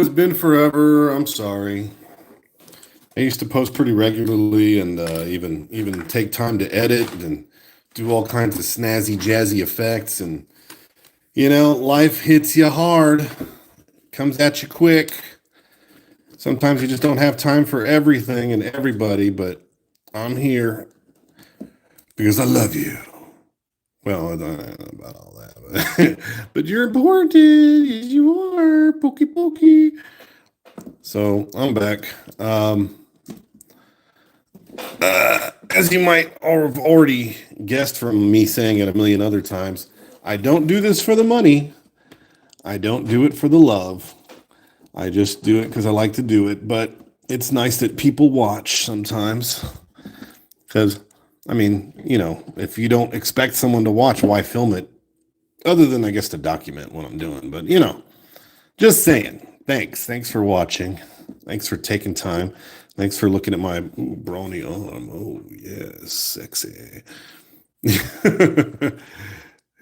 it's been forever. I'm sorry. I used to post pretty regularly and even take time to edit and do all kinds of snazzy, jazzy effects. And life hits you hard, comes at you quick. Sometimes you just don't have time for everything and everybody. But I'm here because I love you. Well, I don't know about all that, but you're important. Yes, you are. Pokey pokey. So I'm back. As you might have already guessed from me saying it a million other times, I don't do this for the money. I don't do it for the love. I just do it because I like to do it. But it's nice that people watch sometimes. Because, if you don't expect someone to watch, why film it? Other than, I guess, to document what I'm doing. But, just saying. Thanks. Thanks for watching. Thanks for taking time. Thanks for looking at my brawny arm. Oh, yes, sexy.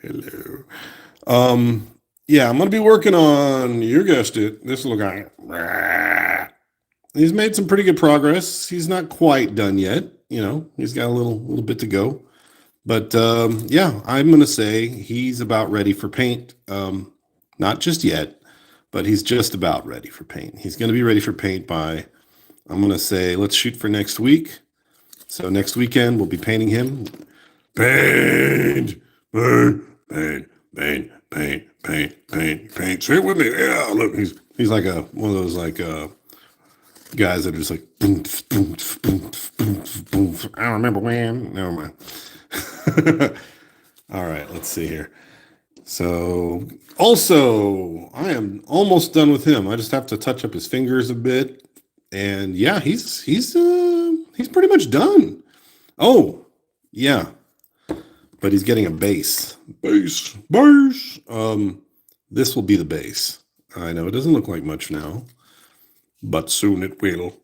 Hello. Yeah, I'm going to be working on, you guessed it, this little guy. He's made some pretty good progress. He's not quite done yet. He's got a little bit to go. But yeah, I'm going to say he's about ready for paint. Not just yet, but he's just about ready for paint. He's going to be ready for paint by, I'm going to say, let's shoot for next week. So next weekend, we'll be painting him. Paint, paint, paint, paint, paint, paint, paint, paint. Say it with me. Yeah, look, he's like one of those guys that are just like boom, boom, boom, boom, boom. I don't remember when. Never mind. All right, let's see here. So also, I am almost done with him. I just have to touch up his fingers a bit, and yeah, he's pretty much done. Oh, yeah, but he's getting a base. Base. This will be the base. I know it doesn't look like much now, but soon it will,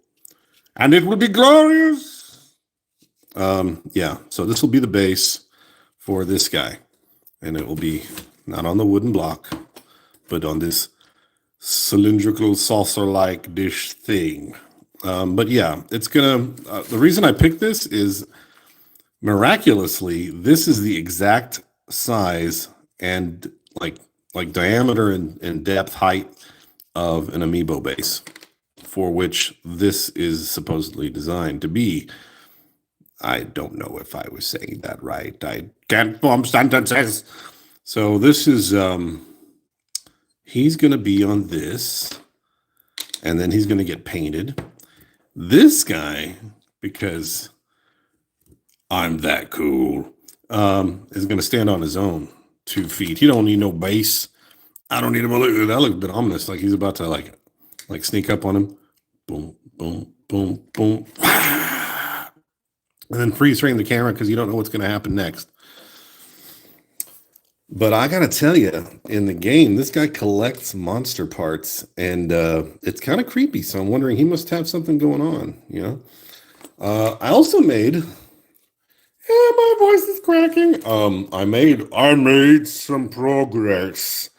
and it will be glorious. Yeah, so this will be the base for this guy, and it will be not on the wooden block, but on this cylindrical saucer-like dish thing. But yeah, it's gonna. The reason I picked this is miraculously, this is the exact size and like diameter and depth height of an amiibo base, for which this is supposedly designed to be. I don't know if I was saying that right. I can't form sentences. So this is, he's going to be on this, and then he's going to get painted. This guy, because I'm that cool, is going to stand on his own 2 feet. He don't need no base. I don't need him. That looks a bit ominous, like he's about to like sneak up on him. Boom, boom, boom, boom. And then freeze frame the camera because you don't know what's going to happen next. But I got to tell you, in the game, this guy collects monster parts, and it's kind of creepy. So I'm wondering, he must have something going on, I also made, yeah, my voice is cracking. I made some progress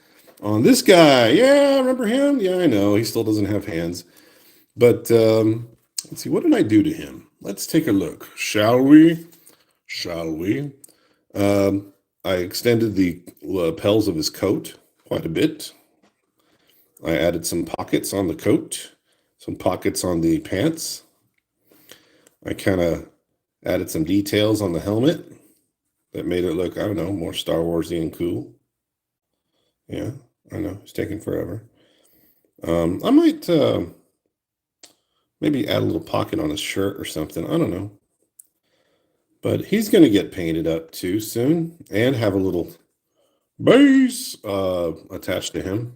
on this guy. Yeah, remember him? Yeah, I know. He still doesn't have hands. But let's see, what did I do to him? Let's take a look, shall we? I extended the lapels of his coat quite a bit. I added some pockets on the coat, some pockets on the pants. I kind of added some details on the helmet that made it look, I don't know, more Star Warsy and cool. Yeah, I know, it's taking forever. I might maybe add a little pocket on his shirt or something. I don't know. But he's going to get painted up too soon and have a little base attached to him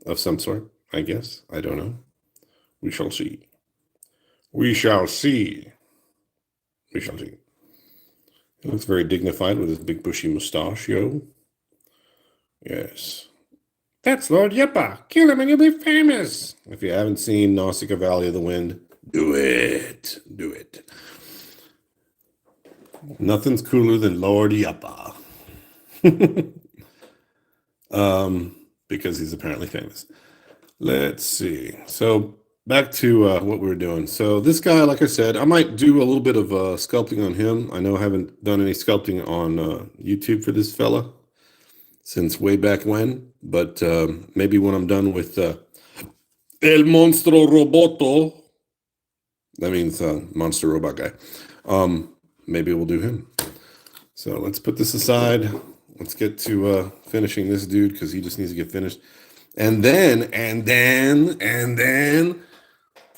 of some sort, I guess. I don't know. We shall see. We shall see. We shall see. He looks very dignified with his big bushy mustache, yo. Yes. That's Lord Yippa. Kill him and you'll be famous. If you haven't seen Nausicaa Valley of the Wind, do it. Do it. Nothing's cooler than Lord Yippa. Because he's apparently famous. Let's see. So back to what we were doing. So this guy, like I said, I might do a little bit of sculpting on him. I know I haven't done any sculpting on YouTube for this fella since way back when, but maybe when I'm done with El Monstro Roboto, that means monster robot guy, maybe we'll do him. So let's put this aside. Let's get to finishing this dude because he just needs to get finished. And then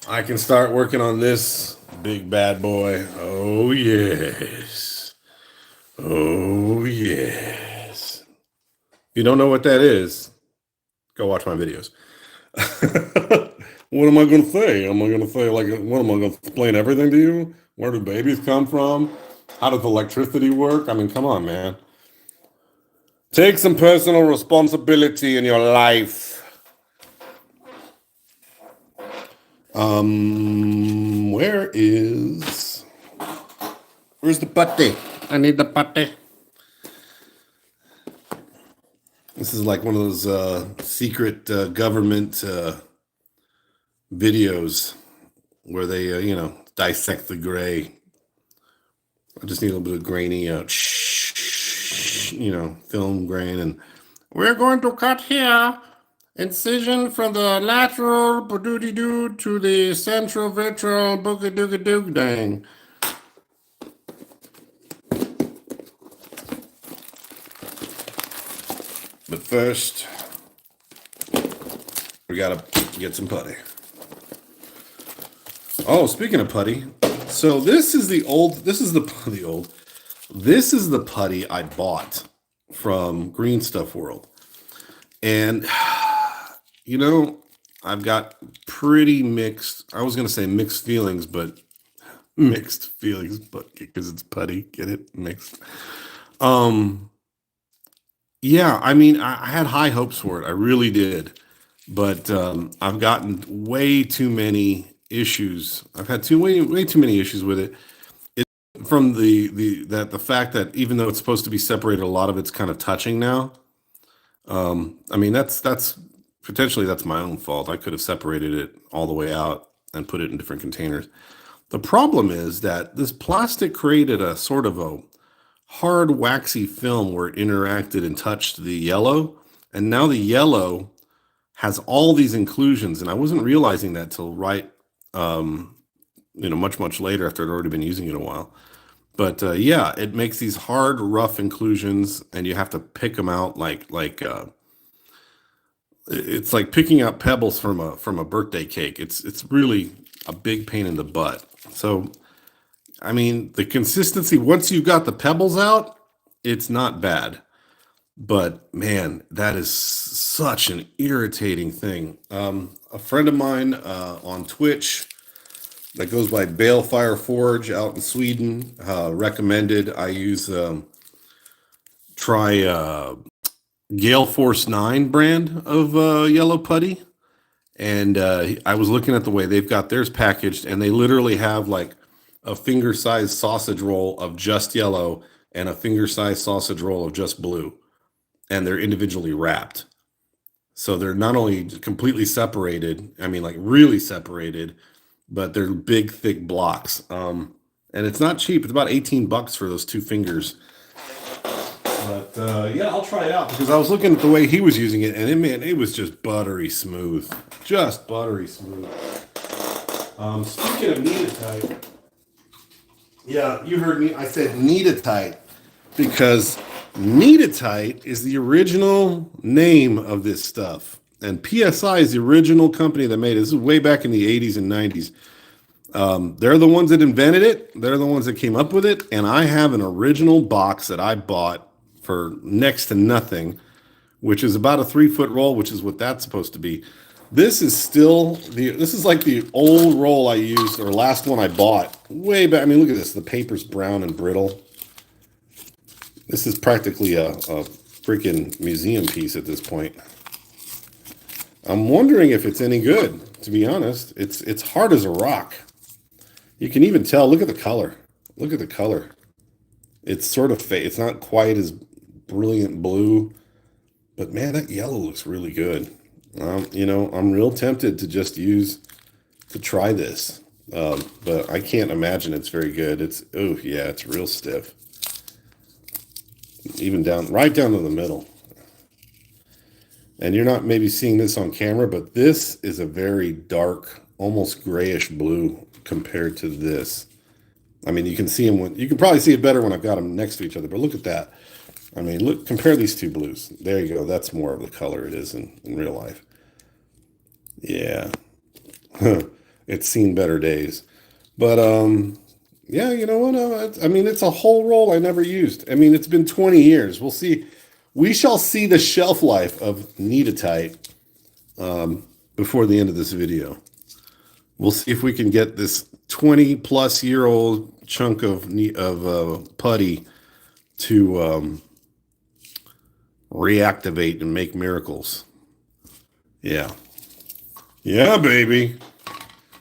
I can start working on this big bad boy. Oh, yes. Oh, yes. If you don't know what that is, go watch my videos. What am I going to say? Am I going to say, like, what am I going to explain everything to you? Where do babies come from? How does electricity work? I mean, come on, man. Take some personal responsibility in your life. Where's the putty? I need the putty. This is like one of those secret government videos where they, dissect the gray. I just need a little bit of grainy, film grain. And we're going to cut here. Incision from the lateral doo to the central vitral boogie doogie doog dang. But first, we gotta get some putty. Oh, speaking of putty, so this is the putty I bought from Green Stuff World. And I've got pretty mixed, I was going to say mixed feelings, but because it's putty, get it? Mixed. Yeah, I mean, I had high hopes for it. I really did. But I've gotten way too many issues. I've had way too many issues with it. From the fact that even though it's supposed to be separated, a lot of it's kind of touching now. I mean, that's potentially that's my own fault. I could have separated it all the way out and put it in different containers. The problem is that this plastic created a sort of a hard, waxy film where it interacted and touched the yellow. And now the yellow has all these inclusions. And I wasn't realizing that till much later after I'd already been using it a while. But yeah, it makes these hard, rough inclusions, and you have to pick them out like it's like picking out pebbles from a birthday cake. It's really a big pain in the butt. So, I mean, the consistency once you've got the pebbles out, it's not bad. But man, that is such an irritating thing. A friend of mine on Twitch that goes by Balefire Forge out in Sweden recommended I use try Gale Force 9 brand of yellow putty. And I was looking at the way they've got theirs packaged, and they literally have like a finger-sized sausage roll of just yellow and a finger-sized sausage roll of just blue. And they're individually wrapped. So they're not only completely separated, I mean, like really separated, but they're big, thick blocks. And it's not cheap. It's about $18 for those two fingers. But yeah, I'll try it out because I was looking at the way he was using it, and it was just buttery smooth. Just buttery smooth. Speaking of Kneadatite, yeah, you heard me. I said Kneadatite because Kneadatite is the original name of this stuff. And PSI is the original company that made it. This is way back in the 80s and 90s. They're the ones that invented it. They're the ones that came up with it. And I have an original box that I bought for next to nothing, which is about a 3-foot roll, which is what that's supposed to be. This is like the old roll I used, or last one I bought way back. I mean, look at this. The paper's brown and brittle. This is practically a freaking museum piece at this point. I'm wondering if it's any good, to be honest. It's hard as a rock. You can even tell, look at the color. Look at the color. It's sort of it's not quite as brilliant blue, but man, that yellow looks really good. You know, I'm real tempted to just to try this. But I can't imagine it's very good. Oh yeah, it's real stiff. Even right down to the middle. And you're not maybe seeing this on camera, but this is a very dark, almost grayish blue compared to this. I mean, you can see them you can probably see it better when I've got them next to each other, but look at that. I mean, look, compare these two blues. There you go. That's more of the color it is in real life. Yeah. It's seen better days. But yeah, you know what? I mean, it's a whole roll I never used. I mean, it's been 20 years. We'll see. We shall see the shelf life of Neatitite before the end of this video. We'll see if we can get this 20-plus-year-old chunk of putty to reactivate and make miracles. Yeah. Yeah, baby.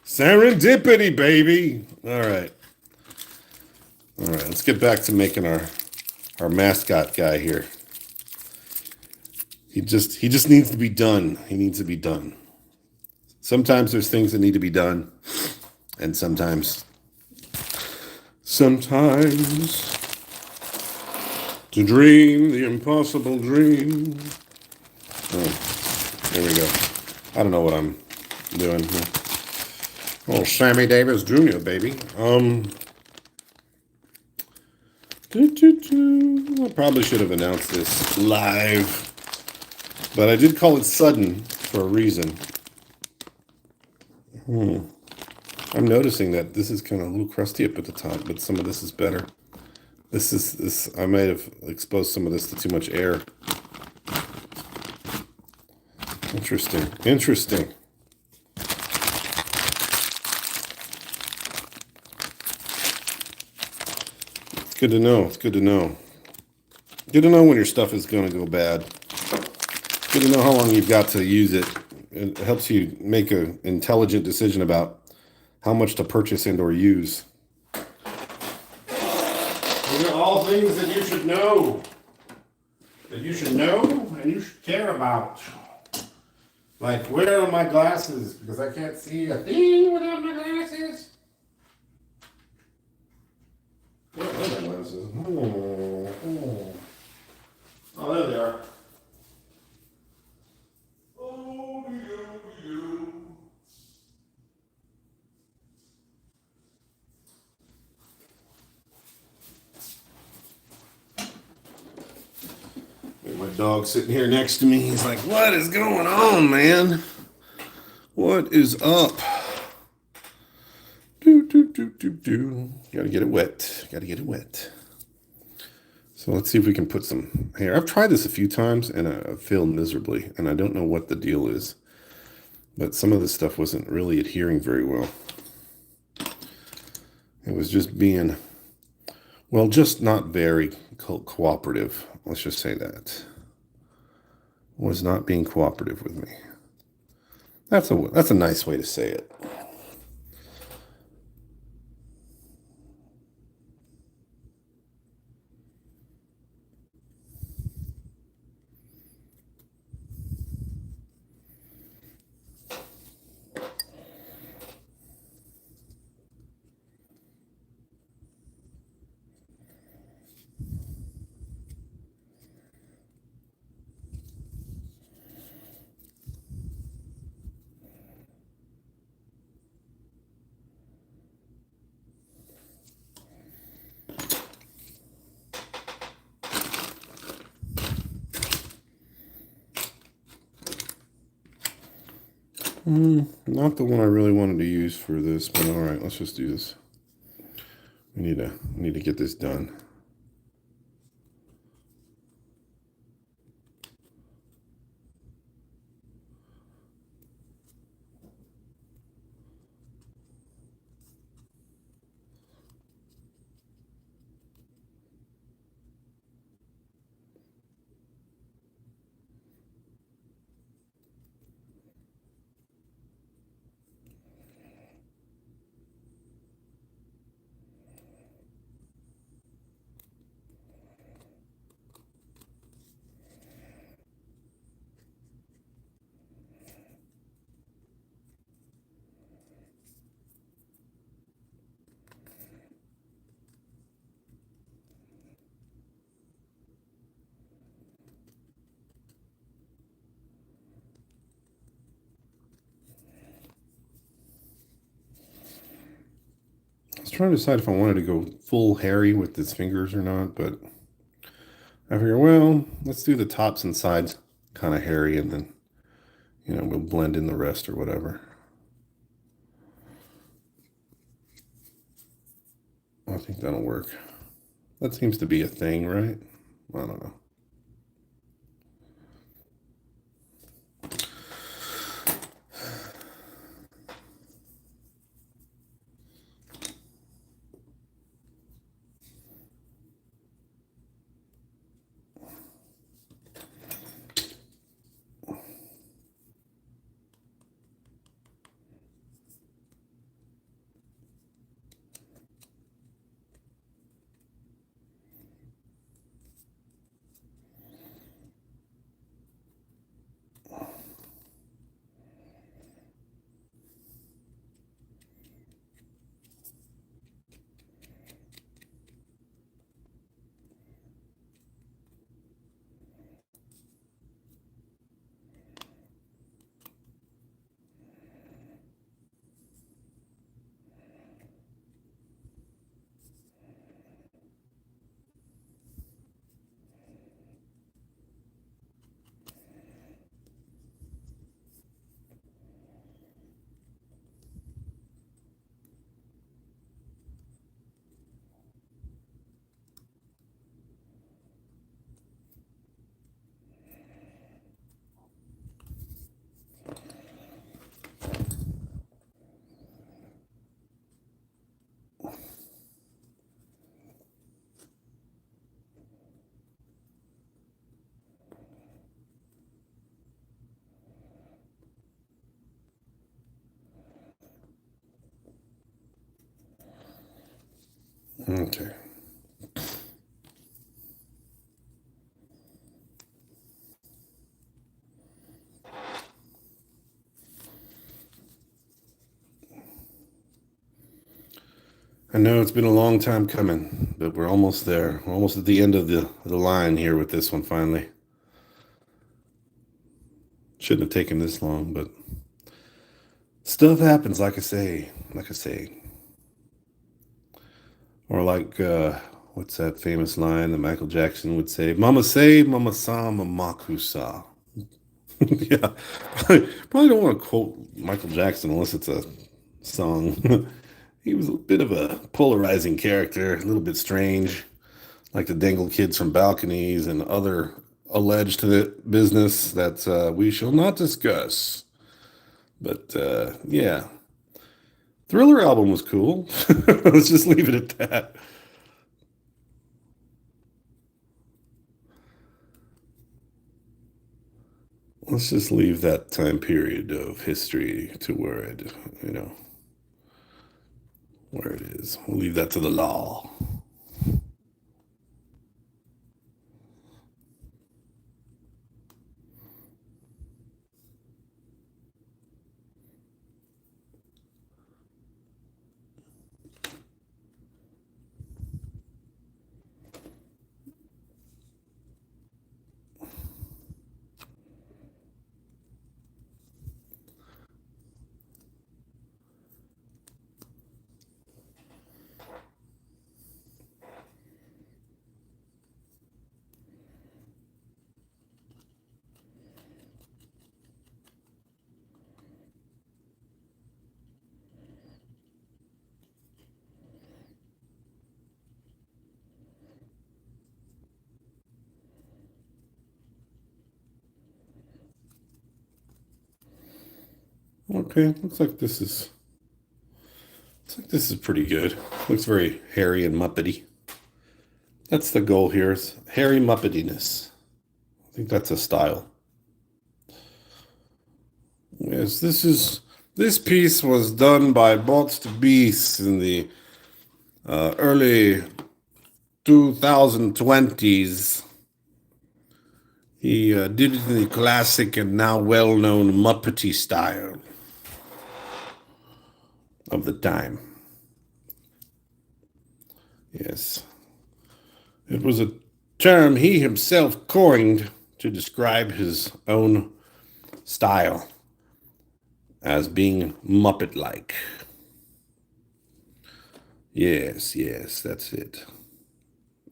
Serendipity, baby. All right. All right, let's get back to making our mascot guy here. He just needs to be done. He needs to be done. Sometimes there's things that need to be done, and sometimes to dream the impossible dream. Oh, there we go. I don't know what I'm doing. Oh, Sammy Davis Jr., baby. I probably should have announced this live, but I did call it sudden for a reason. I'm noticing that this is kind of a little crusty up at the top, but some of this is better. This I might have exposed some of this to too much air. Interesting. It's good to know. Good to know when your stuff is going to go bad. Good to know how long you've got to use it. It helps you make an intelligent decision about how much to purchase and or use. These are all things that you should know. And you should care about. Like, where are my glasses? Because I can't see a thing without my glasses. Where are my glasses? Oh, there they are. My dog's sitting here next to me. He's like, what is going on, man? What is up? Gotta get it wet. So let's see if we can put some hair. I've tried this a few times and I failed miserably, and I don't know what the deal is. But some of this stuff wasn't really adhering very well. It was just being, well, just not very cooperative. Let's just say that. Was not being cooperative with me. That's a nice way to say it. Not the one I really wanted to use for this, but all right, let's just do this. We need to get this done. trying to decide if I wanted to go full hairy with his fingers or not, but I figure, well, let's do the tops and sides kind of hairy, and then, we'll blend in the rest or whatever. I think that'll work. That seems to be a thing, right? I don't know. Okay. I know it's been a long time coming, but we're almost there. We're almost at the end of the line here with this one finally. Shouldn't have taken this long, but stuff happens, like I say. Or like, what's that famous line that Michael Jackson would say? Mama say, mama sa, mama kusa. Yeah, probably don't want to quote Michael Jackson unless it's a song. He was a bit of a polarizing character, a little bit strange, like to dangle kids from balconies and other alleged business that we shall not discuss. But yeah, Thriller album was cool. Let's just leave it at that. Let's just leave that time period of history to you know, where it is. We'll leave that to the law. Okay, looks like this is pretty good. Looks very hairy and muppety. That's the goal here is hairy muppetiness. I think that's a style. Yes, this piece was done by BOTW in the early 2020s. He did it in the classic and now well-known Muppety style of the time. Yes. It was a term he himself coined to describe his own style as being Muppet-like. Yes, yes, that's it.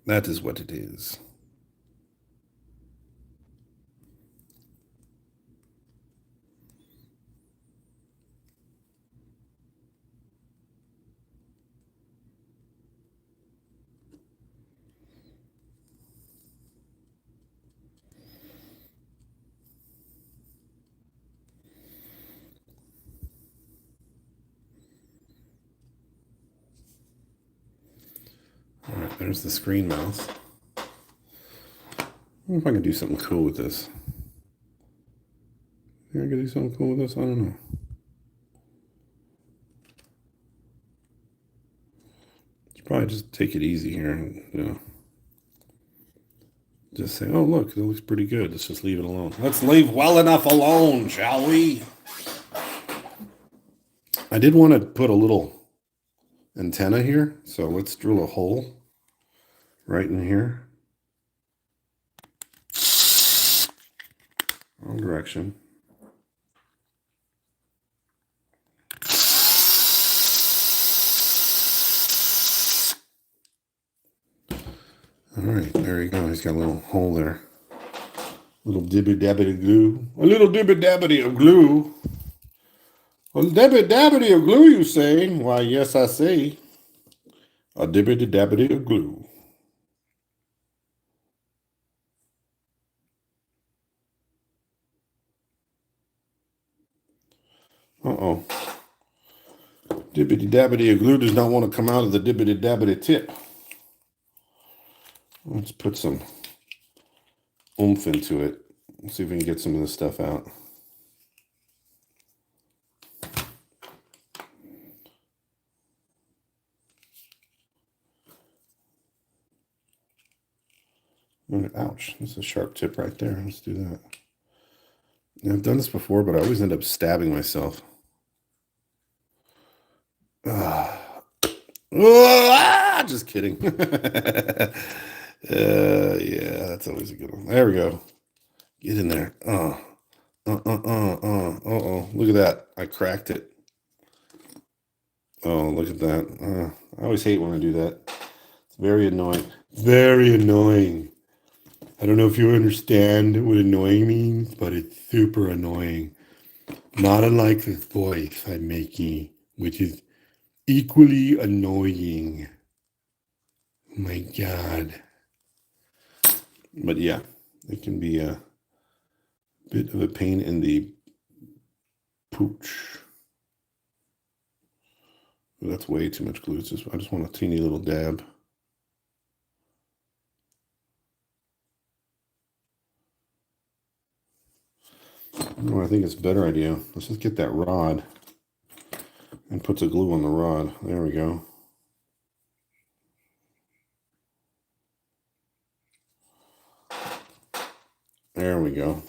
That is what it is. All right, there's the screen mouth. I wonder if I can do something cool with this. Think I can do something cool with this? I don't know. Should probably just take it easy here and, just say, oh, look, it looks pretty good. Let's just leave it alone. Let's leave well enough alone, shall we? I did want to put a little antenna here, so let's drill a hole right in here. Wrong direction. All right, there you go. He's got a little hole there. Little dibby-dabbity glue. A little dibby-dabbity of glue. A dibby-dabbity of glue, you say? Why, yes, I say. A dibby-dabbity of glue. Uh-oh. Dibbity-dabbity of glue does not want to come out of the dibbity-dabbity tip. Let's put some oomph into it. Let's see if we can get some of this stuff out. Ouch, this is a sharp tip right there. Let's do that. Now, I've done this before, but I always end up stabbing myself. Just kidding. Yeah, that's always a good one. There we go. Get in there. Uh-oh. Look at that. I cracked it. Oh, look at that. I always hate when I do that. It's very annoying. Very annoying. I don't know if you understand what annoying means, but it's super annoying. Not unlike this voice I'm making, which is equally annoying. My God. But yeah, it can be a bit of a pain in the pooch. That's way too much glue. I just want a teeny little dab. No, I think it's a better idea. Let's just get that rod and put the glue on the rod. There we go. There we go.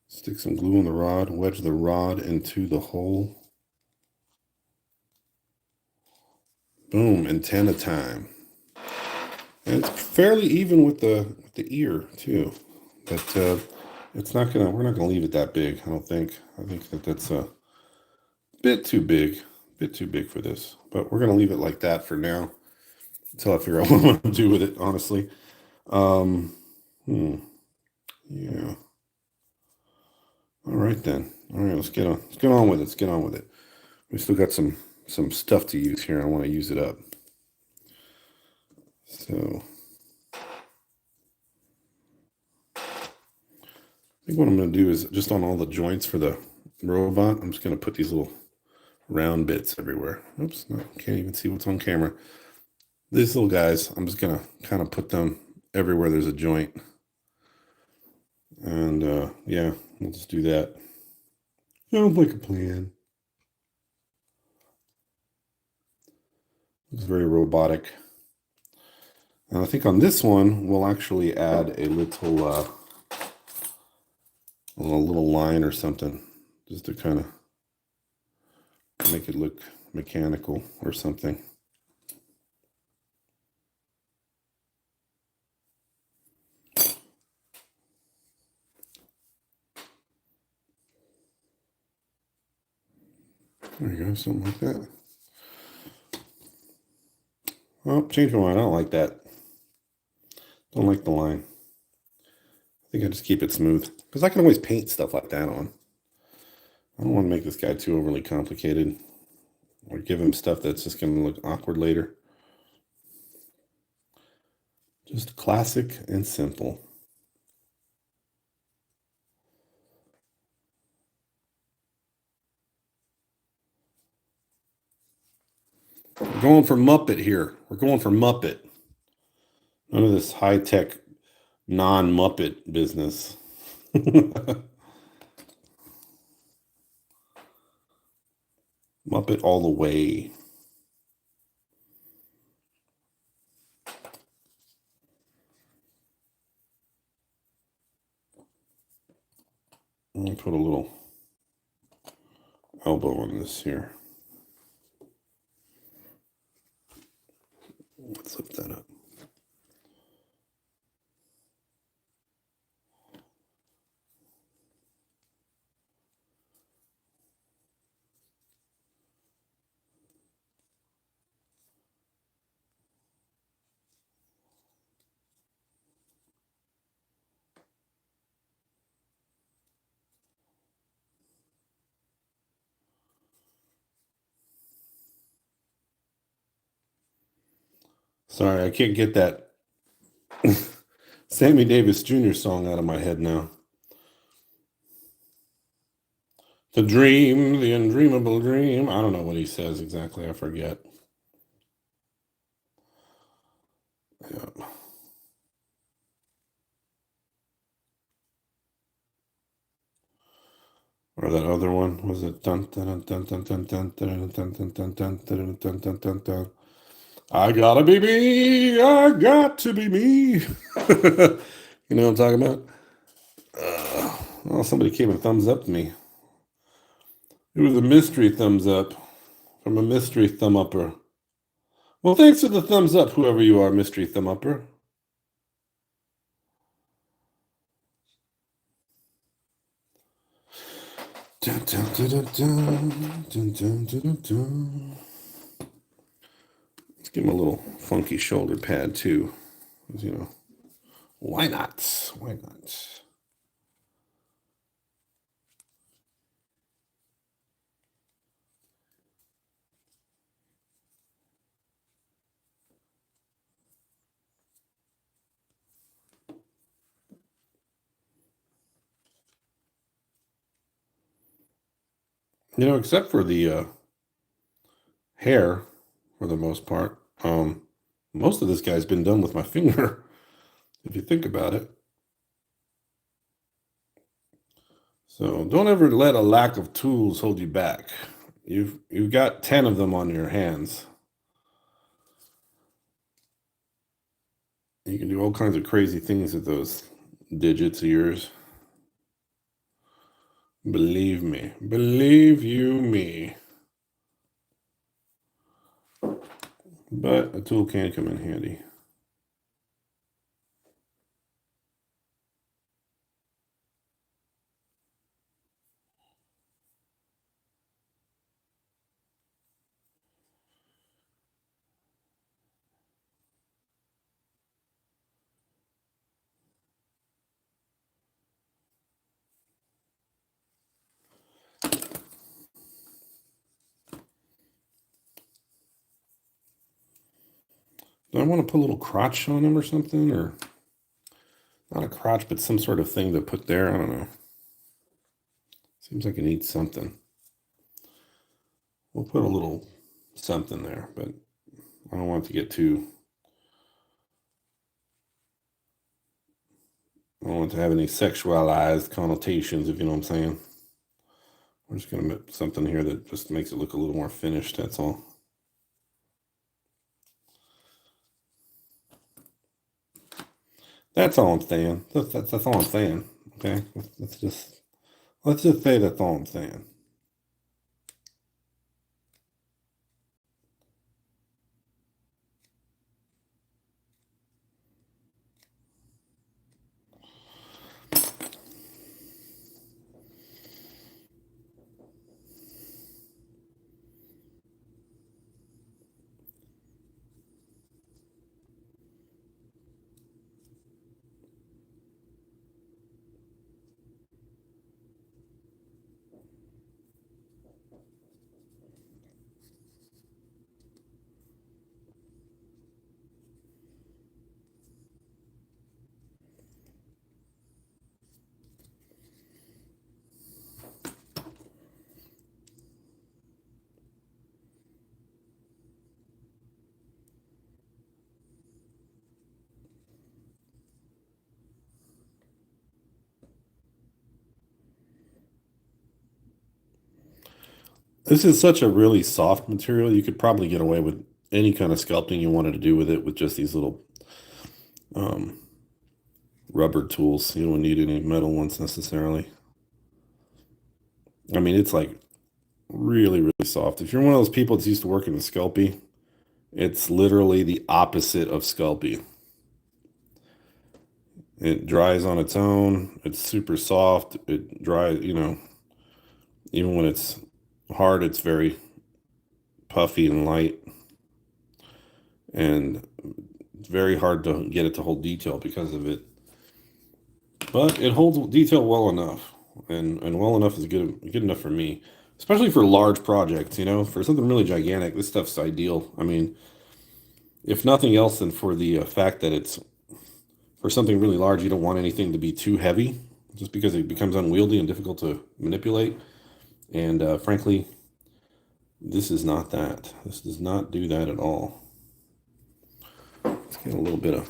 Stick some glue on the rod, wedge the rod into the hole. Boom, antenna time. And it's fairly even with the ear too. But we're not gonna leave it that big, I don't think. I think that's a bit too big for this. But we're gonna leave it like that for now until I figure out what I want to do with it, honestly. Yeah. All right then. All right, let's get on with it. We still got some stuff to use here. I want to use it up. So I think what I'm going to do is just on all the joints for the robot, I'm just going to put these little round bits everywhere. Oops, no, can't even see what's on camera. These little guys, I'm just going to kind of put them everywhere there's a joint. And yeah, we'll just do that. Sounds like a plan. Looks very robotic. And I think on this one, we'll actually add a little line or something, just to kind of make it look mechanical or something. There you go, something like that. Oh, change my mind. I don't like that. Don't like the line. I think I just keep it smooth because I can always paint stuff like that on. I don't want to make this guy too overly complicated or give him stuff that's just going to look awkward later. Just classic and simple. We're going for Muppet here. We're going for Muppet. None of this high-tech non-Muppet business. Muppet all the way. I'll put a little elbow on this here. Let's lift that up. Sorry, I can't get that Sammy Davis Jr. song out of my head now. The dream, the undreamable dream. I don't know what he says exactly. I forget. Yeah. Or that other one, was it dun dun dun dun dun dun dun dun dun dun dun dun dun dun dun dun. I gotta be me, I got to be me. You know what I'm talking about? Well, somebody gave a thumbs up to me. It was a mystery thumbs up from a mystery thumb upper. Well, thanks for the thumbs up, whoever you are, mystery thumb upper. Dun, dun, dun, dun, dun, dun, dun, dun, dun. Let's give him a little funky shoulder pad too. You know, why not? Why not? You know, except for the hair, for the most part, most of this guy's been done with my finger, if you think about it. So don't ever let a lack of tools hold you back. You've got 10 of them on your hands. You can do all kinds of crazy things with those digits of yours. Believe me. Believe you me. But a tool can come in handy. Do I want to put a little crotch on him or something? Or not a crotch, but some sort of thing to put there? I don't know. Seems like it needs something. We'll put a little something there, but I don't want it to get too... I don't want it to have any sexualized connotations, if you know what I'm saying. We're just going to put something here that just makes it look a little more finished, that's all. That's all I'm saying. That's all I'm saying. Okay, let's just say that's all I'm saying. This is such a really soft material. You could probably get away with any kind of sculpting you wanted to do with it with just these little um, rubber tools. You don't need any metal ones necessarily. I mean, it's like really, really soft. If you're one of those people that's used to working with Sculpey, it's literally the opposite of Sculpey. It dries on its own. It's super soft. It dries, even when it's hard, it's very puffy and light. And it's very hard to get it to hold detail because of it. But it holds detail well enough. And well enough is good enough for me. Especially for large projects, for something really gigantic, this stuff's ideal. I mean, if nothing else than for the fact that it's for something really large, you don't want anything to be too heavy, just because it becomes unwieldy and difficult to manipulate. And frankly, this is not that. This does not do that at all. Let's get a little bit of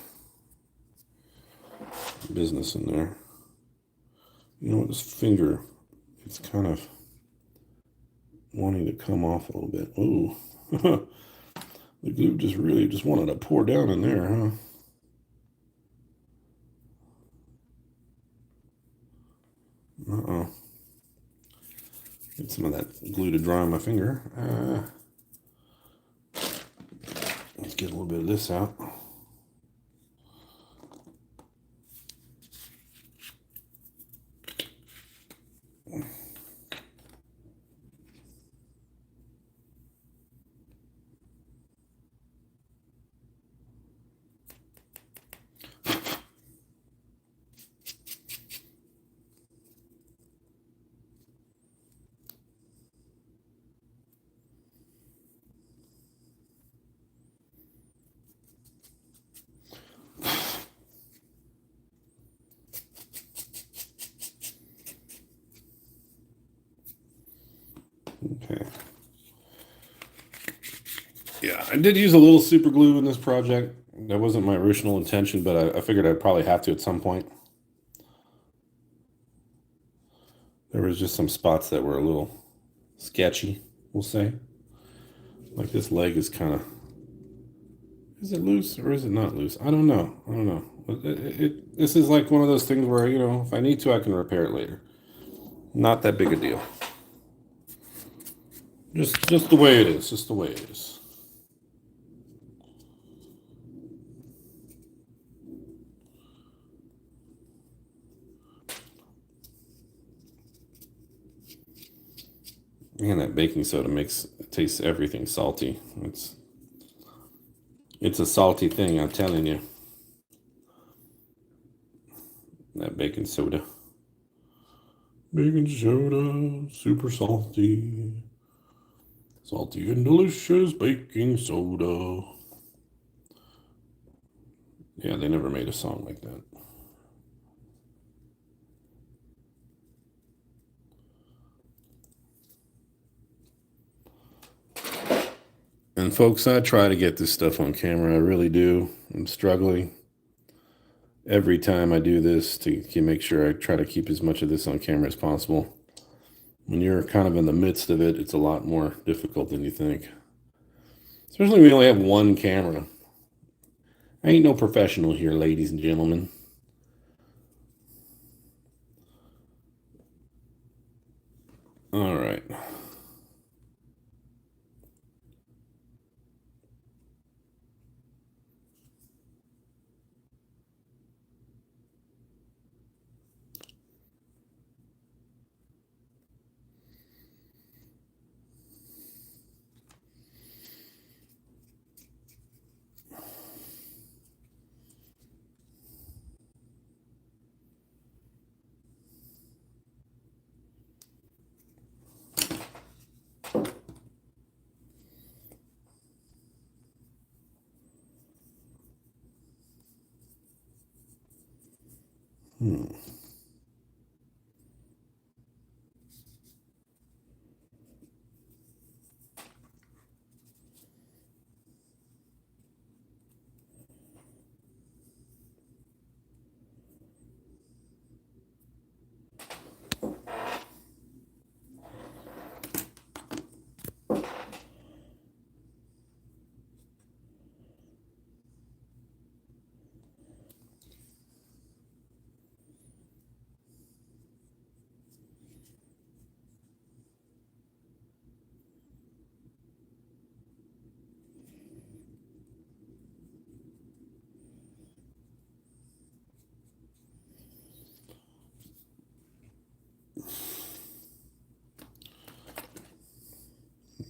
business in there. You know what, this finger, it's kind of wanting to come off a little bit. Ooh. The glue just wanted to pour down in there, huh? Uh-oh. Get some of that glue to dry on my finger. Let's get a little bit of this out. Okay. Yeah, I did use a little super glue in this project. That wasn't my original intention, but I figured I'd probably have to at some point. There was just some spots that were a little sketchy, we'll say. Like this leg is kind of, is it loose or is it not loose? I don't know. This is like one of those things where, if I need to, I can repair it later. Not that big a deal. Just the way it is. Just the way it is. Man, that baking soda tastes everything salty. It's a salty thing, I'm telling you. That baking soda. Baking soda, super salty. Salty and delicious baking soda. Yeah, they never made a song like that. And folks, I try to get this stuff on camera. I really do. I'm struggling every time I do this to make sure I try to keep as much of this on camera as possible. When you're kind of in the midst of it, it's a lot more difficult than you think. Especially when we only have one camera. I ain't no professional here, ladies and gentlemen. All right.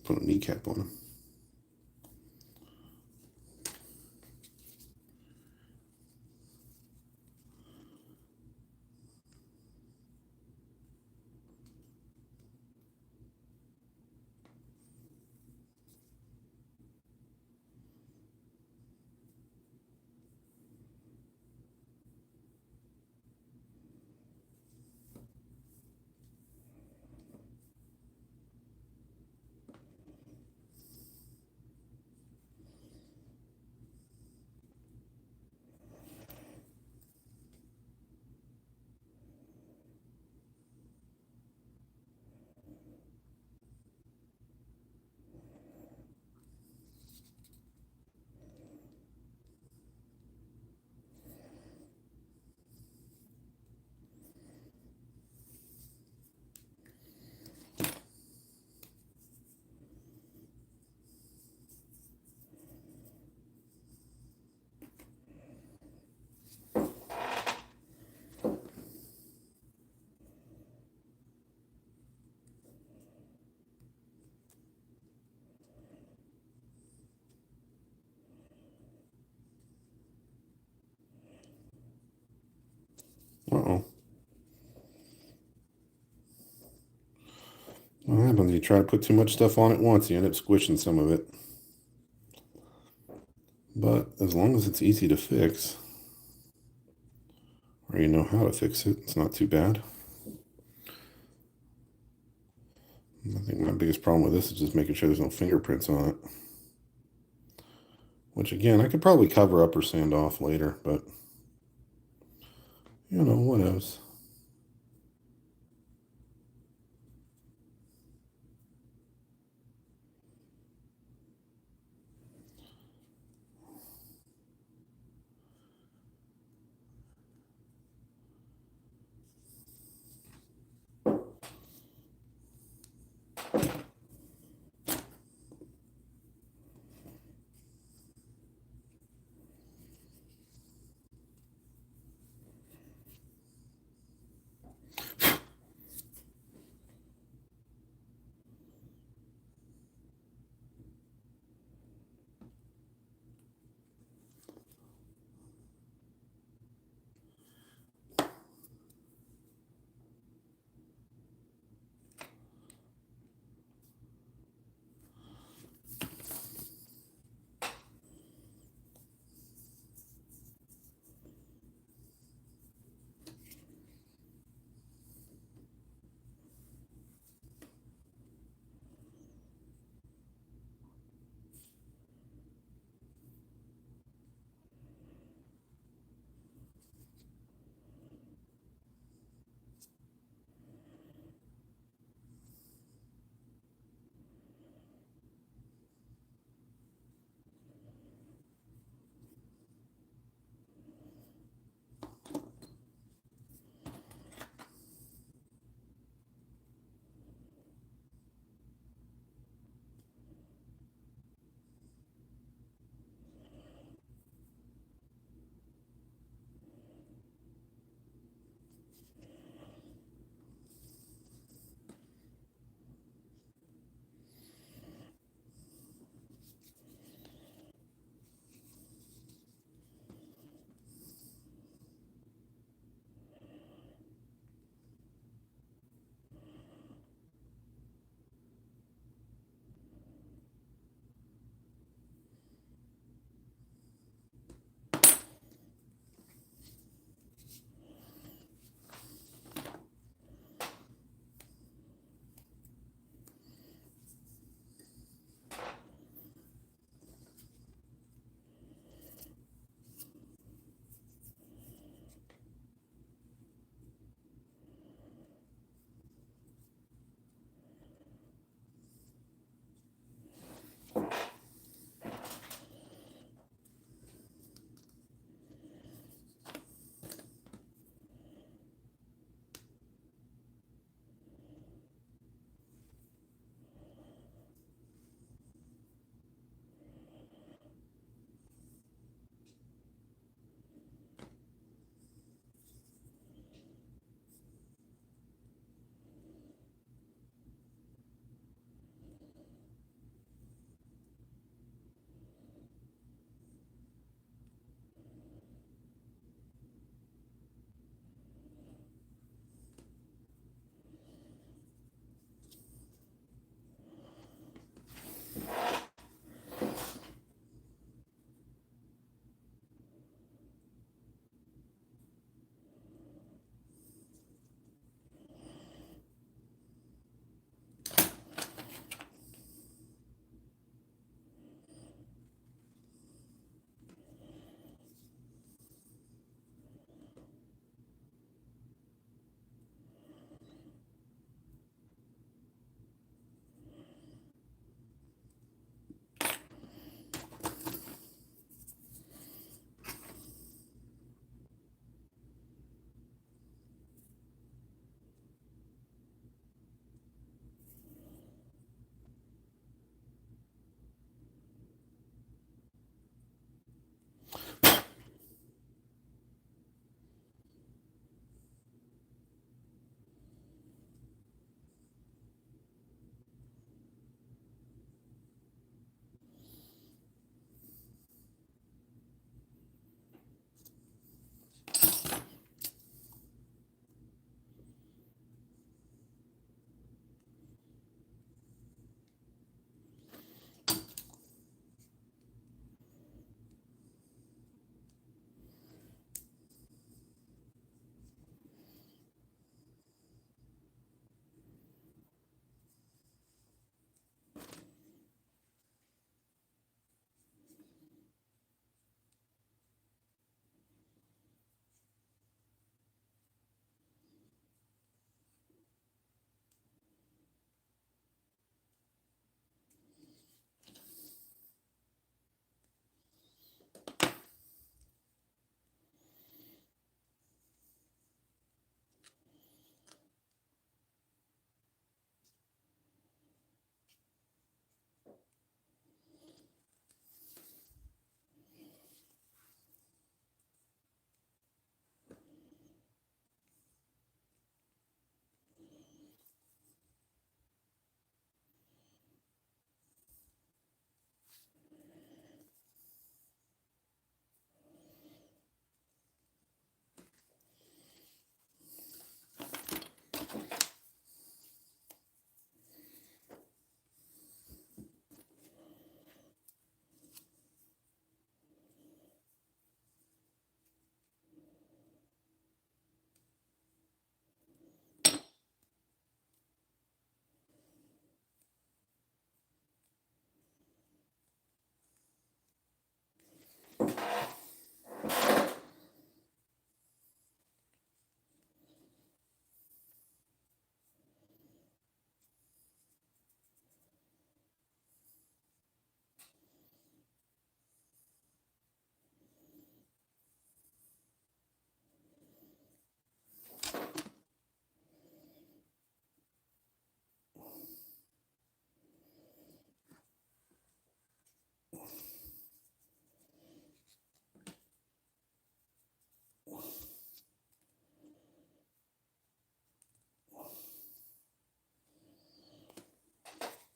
Put a kneecap on him. Uh-oh. What happens? You try to put too much stuff on at once, you end up squishing some of it. But as long as it's easy to fix, or you know how to fix it, it's not too bad. I think my biggest problem with this is just making sure there's no fingerprints on it. Which, again, I could probably cover up or sand off later, but, you know, what else?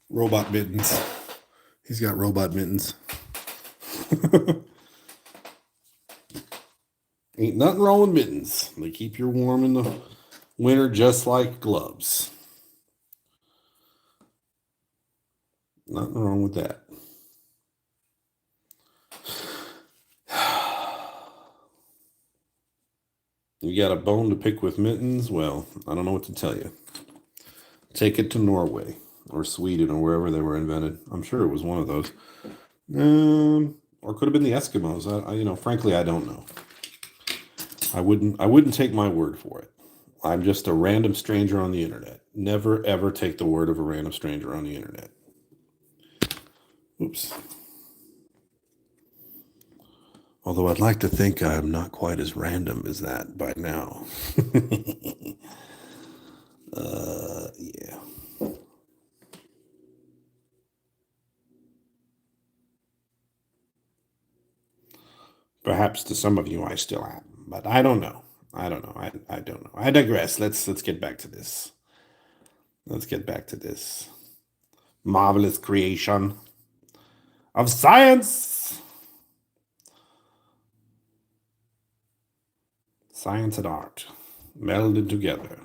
Robot mittens. He's got robot mittens. Ain't nothing wrong with mittens. They keep you warm in the winter just like gloves. Nothing wrong with that. You got a bone to pick with mittens? Well, I don't know what to tell you. Take it to Norway or Sweden or wherever they were invented. I'm sure it was one of those. Or could have been the Eskimos. Frankly, I don't know. I wouldn't take my word for it. I'm just a random stranger on the internet. Never, ever take the word of a random stranger on the internet. Oops. Although I'd like to think I'm not quite as random as that by now. Yeah. Perhaps to some of you I still am, but I don't know. I don't know. I don't know. I digress. Let's get back to this. Let's get back to this marvelous creation of science. Science and art melded together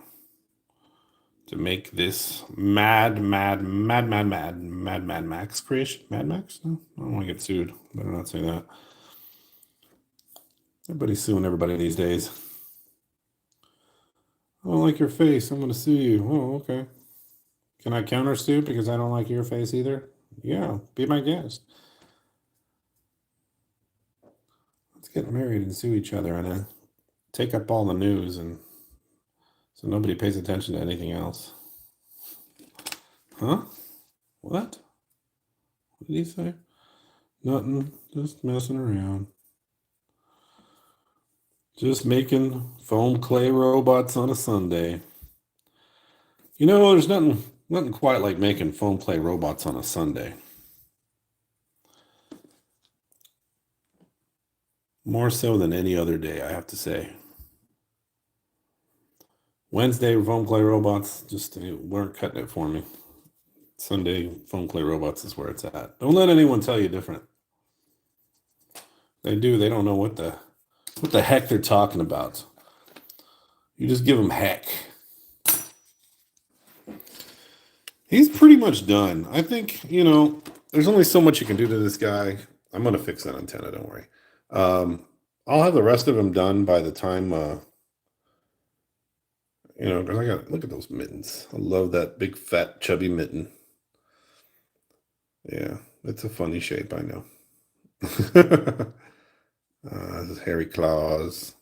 to make this Mad Max creation. Mad Max? No, I don't want to get sued. Better not say that. Everybody's suing everybody these days. I don't like your face. I'm going to sue you. Oh, okay. Can I counter sue because I don't like your face either? Yeah, be my guest. Let's get married and sue each other and take up all the news, and so nobody pays attention to anything else. Huh? What? What did he say? Nothing. Just messing around. Just making foam clay robots on a Sunday. There's nothing quite like making foam clay robots on a Sunday. More so than any other day, I have to say. Wednesday foam clay robots just weren't cutting it for me. Sunday foam clay robots is where it's at. Don't let anyone tell you different. They don't know what the heck they're talking about. You just give them heck. He's pretty much done. I think, there's only so much you can do to this guy. I'm going to fix that antenna, don't worry. I'll have the rest of him done by the time, because look at those mittens. I love that big, fat, chubby mitten. Yeah, it's a funny shape, I know. This is hairy claws.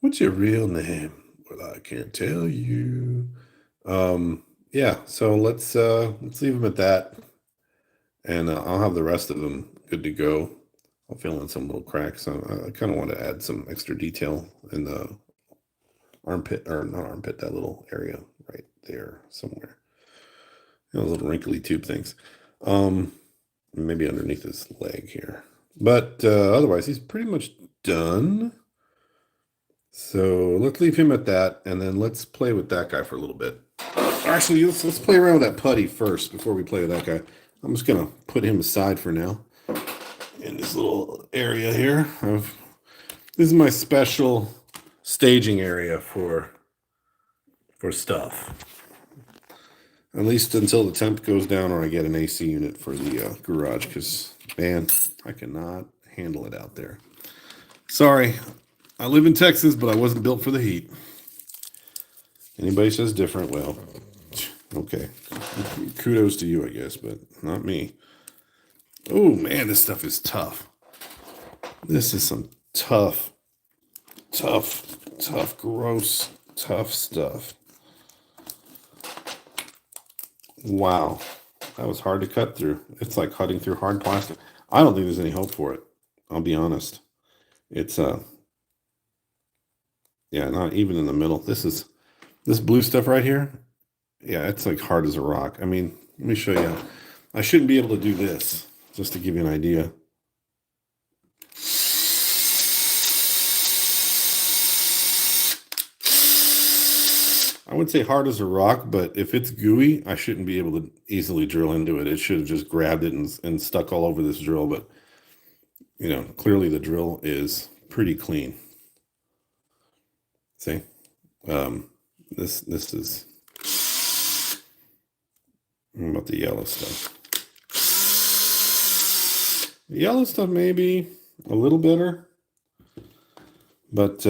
What's your real name? Well, I can't tell you. Yeah, so let's leave them at that, and I'll have the rest of them good to go. I'll fill in some little cracks. I kind of want to add some extra detail in the armpit, or not armpit, that little area right there somewhere. Those little wrinkly tube things. Maybe underneath his leg here. But otherwise, he's pretty much done. So let's leave him at that, and then let's play with that guy for a little bit. Actually, let's play around with that putty first before we play with that guy. I'm just going to put him aside for now in this little area here. This is my special staging area for stuff. At least until the temp goes down or I get an AC unit for the garage, because, man, I cannot handle it out there. Sorry, I live in Texas, but I wasn't built for the heat. Anybody says different, well, okay. Kudos to you, I guess, but not me. Oh, man, this stuff is tough. This is some tough, gross, tough stuff. Wow, that was hard to cut through. It's like cutting through hard plastic. I don't think there's any hope for it. I'll be honest. It's yeah, not even in the middle. This blue stuff right here. Yeah, it's like hard as a rock. I mean, let me show you. I shouldn't be able to do this, just to give you an idea. I wouldn't say hard as a rock, but if it's gooey, I shouldn't be able to easily drill into it. It should have just grabbed it and stuck all over this drill, but clearly the drill is pretty clean. See? This is about the yellow stuff. The yellow stuff maybe a little better, but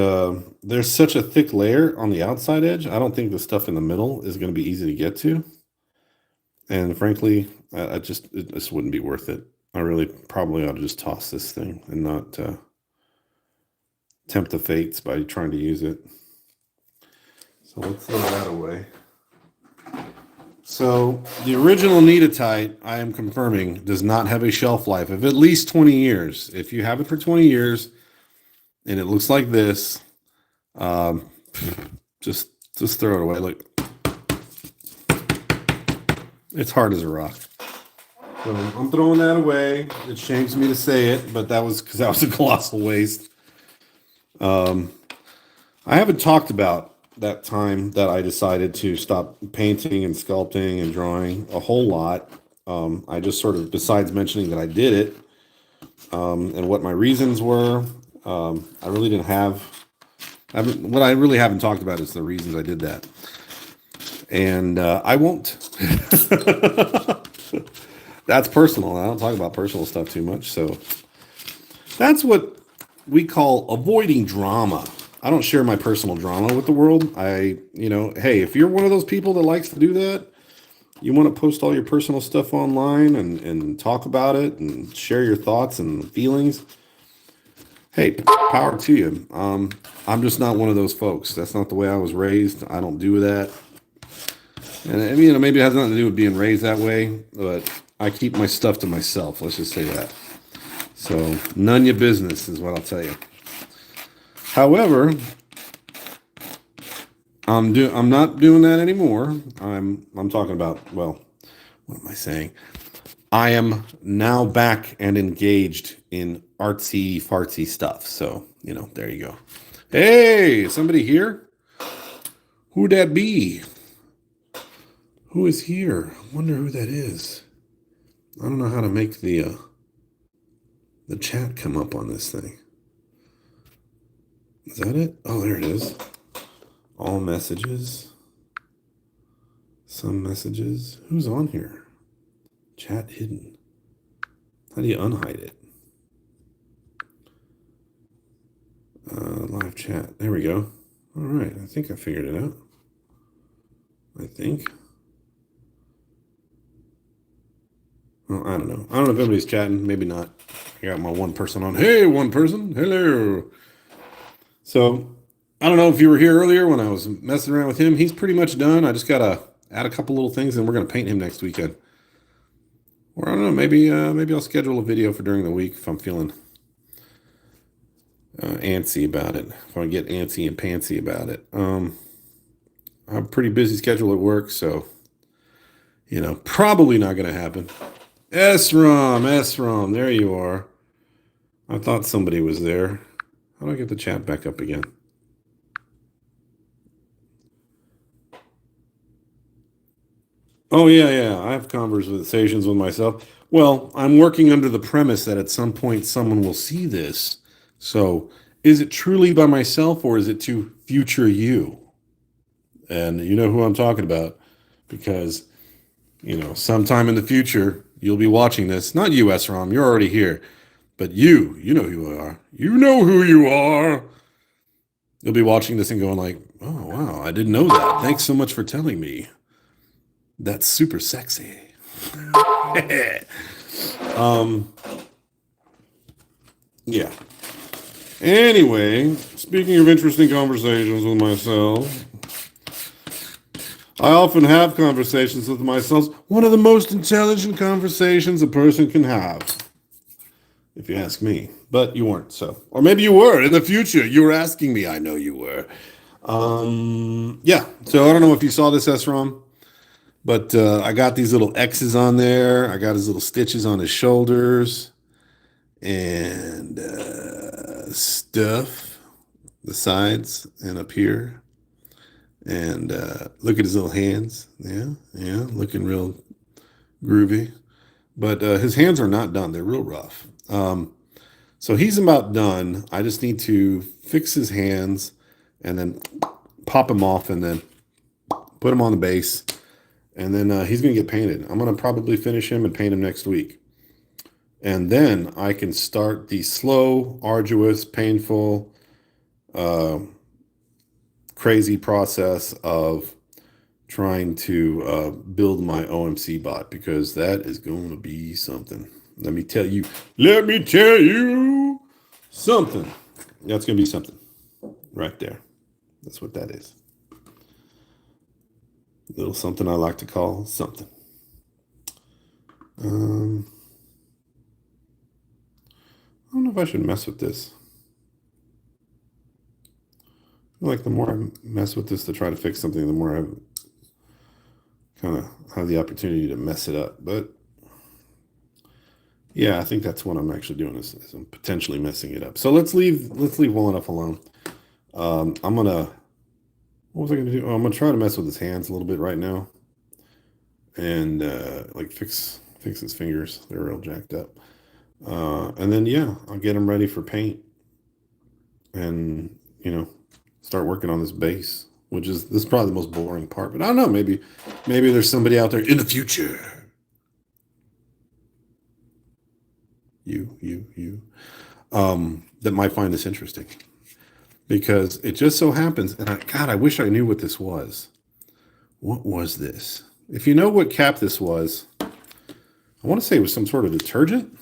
there's such a thick layer on the outside edge. I don't think the stuff in the middle is going to be easy to get to. And frankly, it just wouldn't be worth it. I really probably ought to just toss this thing and not tempt the fates by trying to use it. So let's throw that away. So the original Kneadatite, I am confirming, does not have a shelf life of at least 20 years. If you have it for 20 years and it looks like this, just throw it away. Look, it's hard as a rock. So I'm throwing that away. It shames me to say it, but that was because that was a colossal waste. I haven't talked about that time that I decided to stop painting and sculpting and drawing a whole lot. I just sort of, besides mentioning that I did it, and what my reasons were, I really didn't have, what I really haven't talked about is the reasons I did that. And I won't. That's personal. I don't talk about personal stuff too much. So that's what we call avoiding drama. I don't share my personal drama with the world. Hey, if you're one of those people that likes to do that, you want to post all your personal stuff online and talk about it and share your thoughts and feelings, hey, power to you. I'm just not one of those folks. That's not the way I was raised. I don't do that. And maybe it has nothing to do with being raised that way, but I keep my stuff to myself. Let's just say that. So none your business is what I'll tell you. However, I'm not doing that anymore. I'm talking about, well, what am I saying? I am now back and engaged in artsy fartsy stuff. So, there you go. Hey, somebody here? Who'd that be? Who is here? I wonder who that is. I don't know how to make the chat come up on this thing. Is that it? Oh, there it is. All messages. Some messages. Who's on here? Chat hidden. How do you unhide it? Live chat. There we go. All right. I think I figured it out. I think. Well, I don't know. I don't know if everybody's chatting. Maybe not. I got my one person on. Hey, one person. Hello. So, I don't know if you were here earlier when I was messing around with him. He's pretty much done. I just got to add a couple little things and we're going to paint him next weekend. Or I don't know, maybe I'll schedule a video for during the week if I'm feeling antsy about it. If I get antsy and pantsy about it. I have a pretty busy schedule at work, so, probably not going to happen. S-Rom, there you are. I thought somebody was there. How do I get the chat back up again? Oh, yeah. I have conversations with myself. Well, I'm working under the premise that at some point someone will see this. So is it truly by myself or is it to future you? And you know who I'm talking about because, sometime in the future, you'll be watching this. Not you, S-Rom, you're already here. But you know who you are. You know who you are. You'll be watching this and going like, oh, wow, I didn't know that. Thanks so much for telling me. That's super sexy. Yeah. Anyway, speaking of interesting conversations with myself, I often have conversations with myself. One of the most intelligent conversations a person can have, if you ask me. But you weren't, so. Or maybe you were in the future. You were asking me. I know you were. Yeah. So I don't know if you saw this, S-Rom. But I got these little X's on there. I got his little stitches on his shoulders and stuff, the sides and up here. And look at his little hands. Yeah, yeah, looking real groovy. But his hands are not done. They're real rough. So he's about done. I just need to fix his hands and then pop him off and then put him on the base. And then he's going to get painted. I'm going to probably finish him and paint him next week. And then I can start the slow, arduous, painful, uh, crazy process of trying to build my OMC bot, because that is going to be something. Let me tell you something. That's going to be something right there. That's what that is. A little something I like to call something. I don't know if I should mess with this. I feel like the more I mess with this to try to fix something, the more I kind of have the opportunity to mess it up. But yeah, I think that's what I'm actually doing is I'm potentially messing it up. So let's leave well enough alone. I'm gonna, what was I gonna do? Oh, I'm gonna try to mess with his hands a little bit right now, and like fix his fingers. They're real jacked up. And then yeah, I'll get him ready for paint, and start working on this base, which is this is probably the most boring part. But I don't know. Maybe there's somebody out there in the future. You that might find this interesting, because it just so happens, and I wish I knew what this was. What was this? If you know what cap this was, I want to say it was some sort of detergent.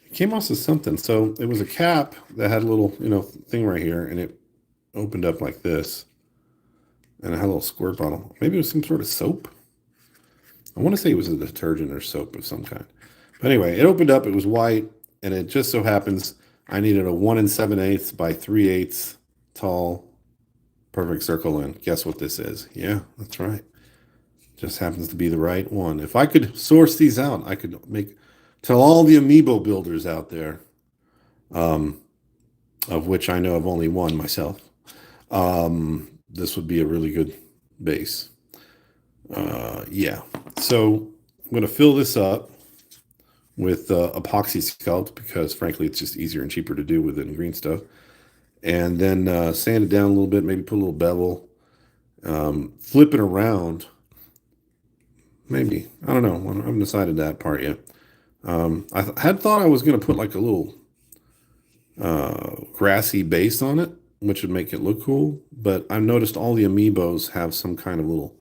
It came off as something. So it was a cap that had a little, thing right here, and it opened up like this, and it had a little squirt bottle. Maybe it was some sort of soap. I want to say it was a detergent or soap of some kind. But anyway, it opened up. It was white, and it just so happens I needed a 1 7/8 by 3/8 tall perfect circle. And guess what this is? Yeah, that's right. Just happens to be the right one. If I could source these out, I could tell all the amiibo builders out there, of which I know of only one myself. This would be a really good base. Yeah. So I'm going to fill this up with epoxy sculpt, because frankly it's just easier and cheaper to do with it in green stuff, and then sand it down a little bit, maybe put a little bevel, flip it around, maybe, I don't know, I haven't decided that part yet. I had thought I was going to put like a little grassy base on it, which would make it look cool, but I've noticed all the amiibos have some kind of little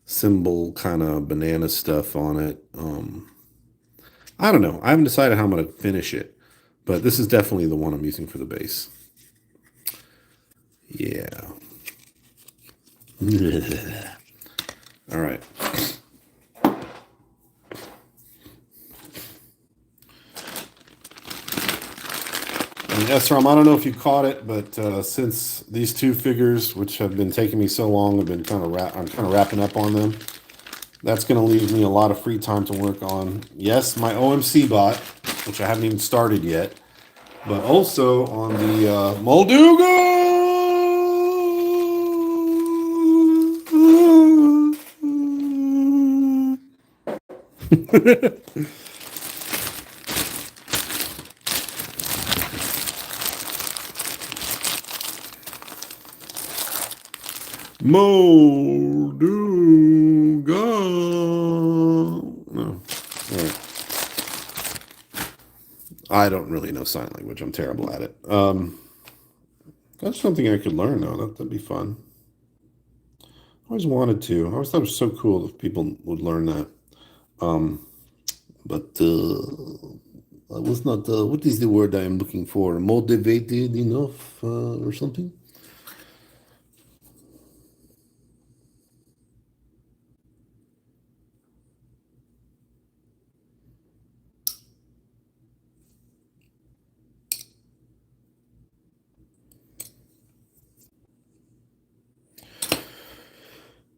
symbol kind of banana stuff on it. I don't know. I haven't decided how I'm going to finish it, but this is definitely the one I'm using for the base. Yeah. All right. And SRAM, I don't know if you caught it, but since these two figures, which have been taking me so long, have been I'm kind of wrapping up on them. That's going to leave me a lot of free time to work on, yes, my OMC bot, which I haven't even started yet, but also on the Molduga. Molduga. No. Right. I don't really know sign language. I'm terrible at it. That's something I could learn, though. That'd be fun. I always wanted to. I always thought it was so cool if people would learn that. But I was not, what is the word I am looking for? Motivated enough or something?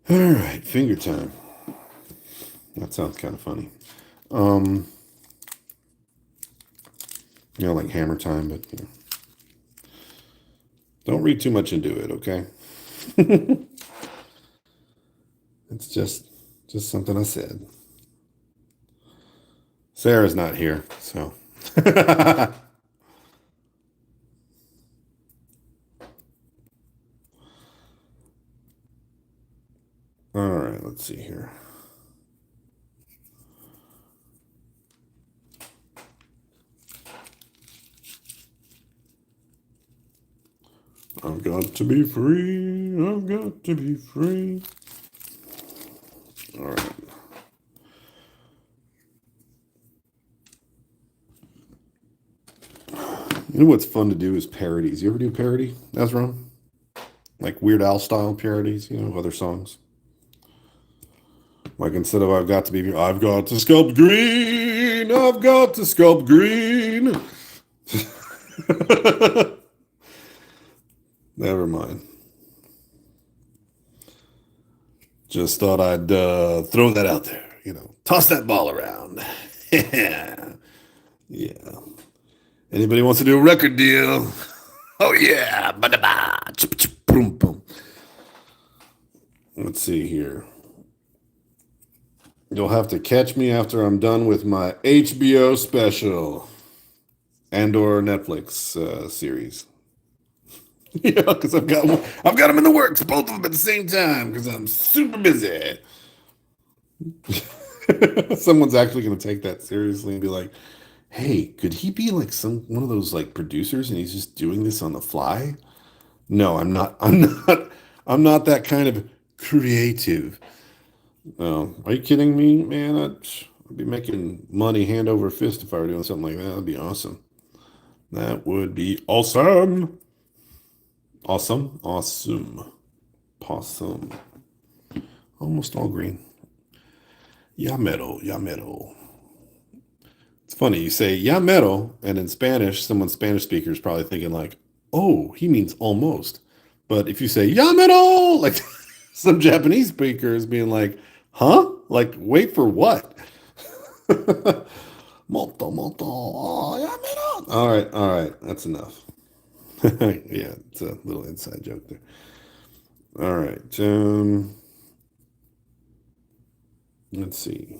All right, finger time. That sounds kind of funny. Like hammer time, but don't read too much into it, okay? It's just something I said. Sarah's not here, so. All right, let's see here. I've got to be free. I've got to be free. All right. You know what's fun to do is parodies. You ever do parody, Ezra? Like Weird Al style parodies, other songs. Like instead of I've got to sculpt green, I've got to sculpt green. Never mind. Just thought I'd throw that out there. Toss that ball around. Yeah. Yeah. Anybody wants to do a record deal? Oh yeah. Ba-da-ba. Boom, boom. Let's see here. You'll have to catch me after I'm done with my HBO special and/or Netflix series. Yeah, because I've got them in the works, both of them at the same time, because I'm super busy. Someone's actually going to take that seriously and be like, "Hey, could he be like one of those like producers, and he's just doing this on the fly?" No, I'm not. I'm not. I'm not that kind of creative. No, are you kidding me, man? I'd be making money hand over fist if I were doing something like that. That'd be awesome. That would be awesome. Awesome. Awesome. Possum. Almost all green. Yamero. Yamero. It's funny. You say Yamero, and in Spanish, someone Spanish speaker is probably thinking like, oh, he means almost. But if you say Yamero, like some Japanese speaker is being like, huh? Like, wait for what? Molto, molto. Oh, Yamero. All right. That's enough. Yeah, it's a little inside joke there. All right. Let's see.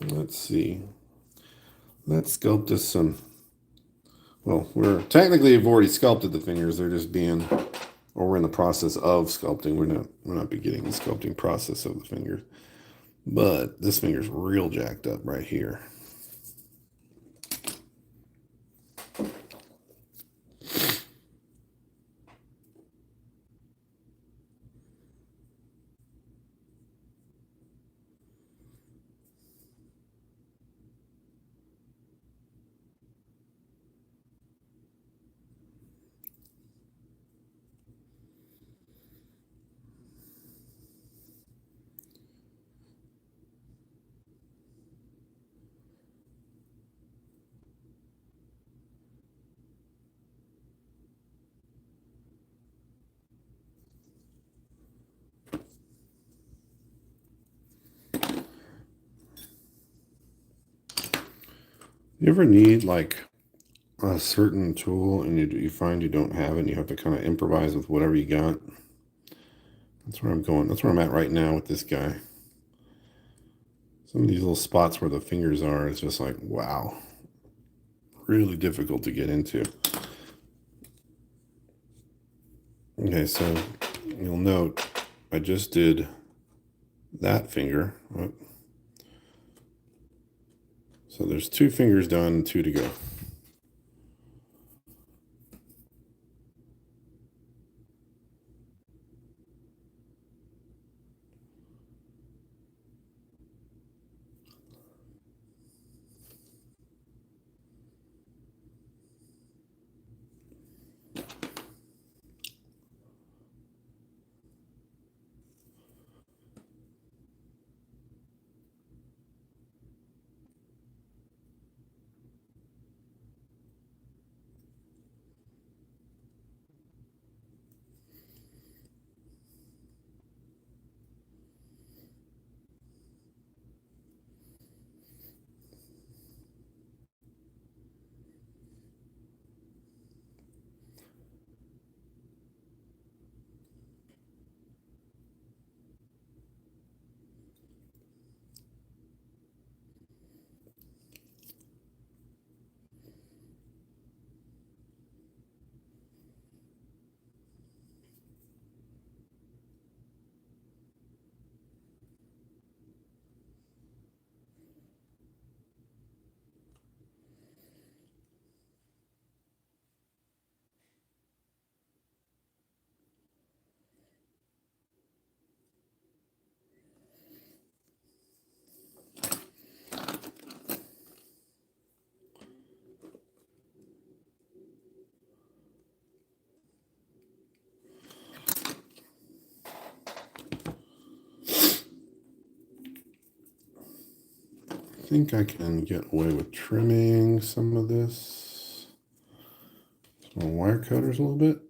Let's see. Let's sculpt this some. Well, we've already sculpted the fingers. They're just being, or we're in the process of sculpting. We're not beginning the sculpting process of the fingers. But this finger's real jacked up right here. You ever need like a certain tool and you find you don't have it and you have to kind of improvise with whatever you got? That's where I'm going. That's where I'm at right now with this guy. Some of these little spots where the fingers are, it's just like, wow. Really difficult to get into. Okay, so you'll note I just did that finger. So there's 2 fingers done, 2 to go. think I can get away with trimming some of this. Some wire cutters a little bit.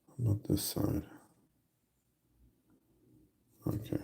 How about this side? Okay.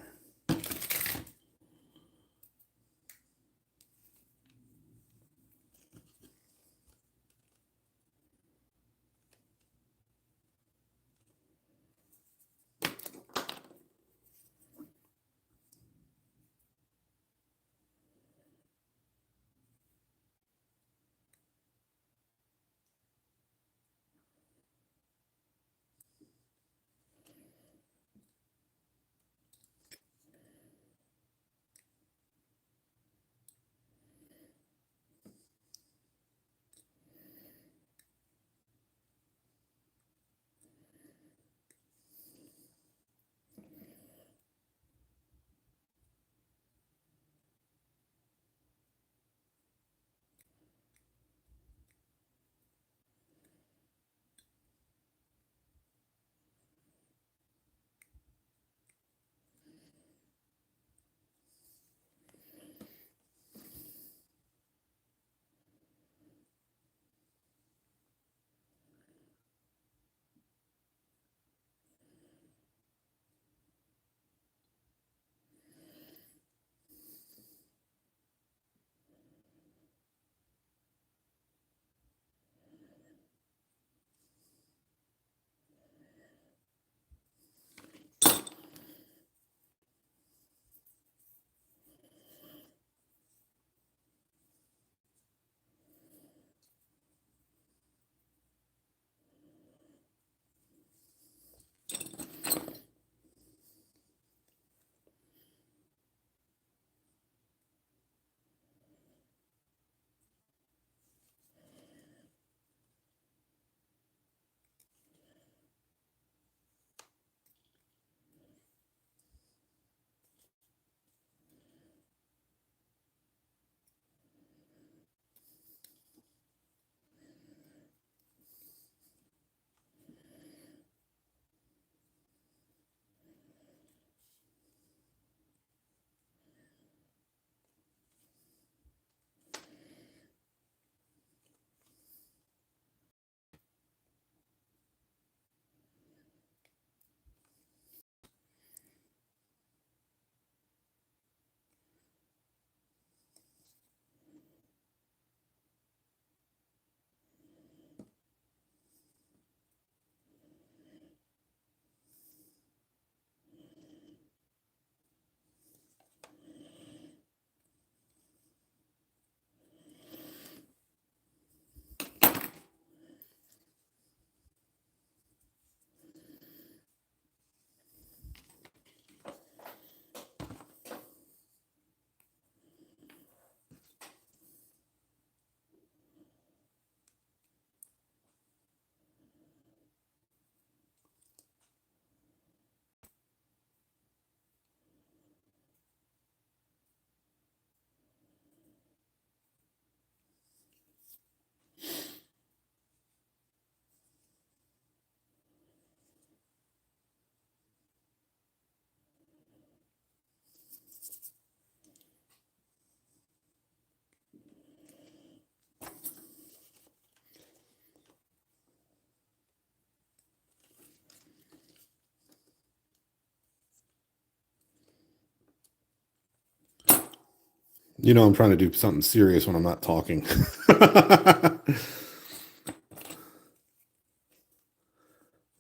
You know, I'm trying to do something serious when I'm not talking.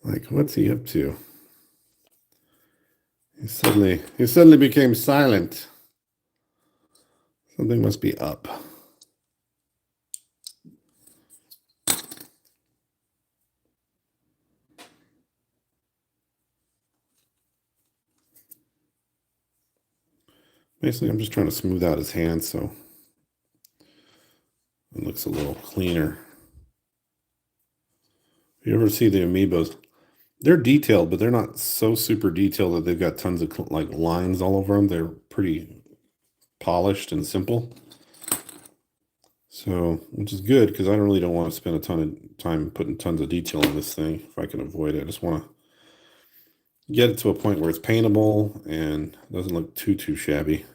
Like, what's he up to? He suddenly became silent. Something must be up. Basically, I'm just trying to smooth out his hands so it looks a little cleaner. If you ever see the amiibos, they're detailed, but they're not so super detailed that they've got tons of like lines all over them. They're pretty polished and simple. So, which is good because I really don't want to spend a ton of time putting tons of detail in this thing if I can avoid it. I just want to get it to a point where it's paintable and doesn't look too shabby.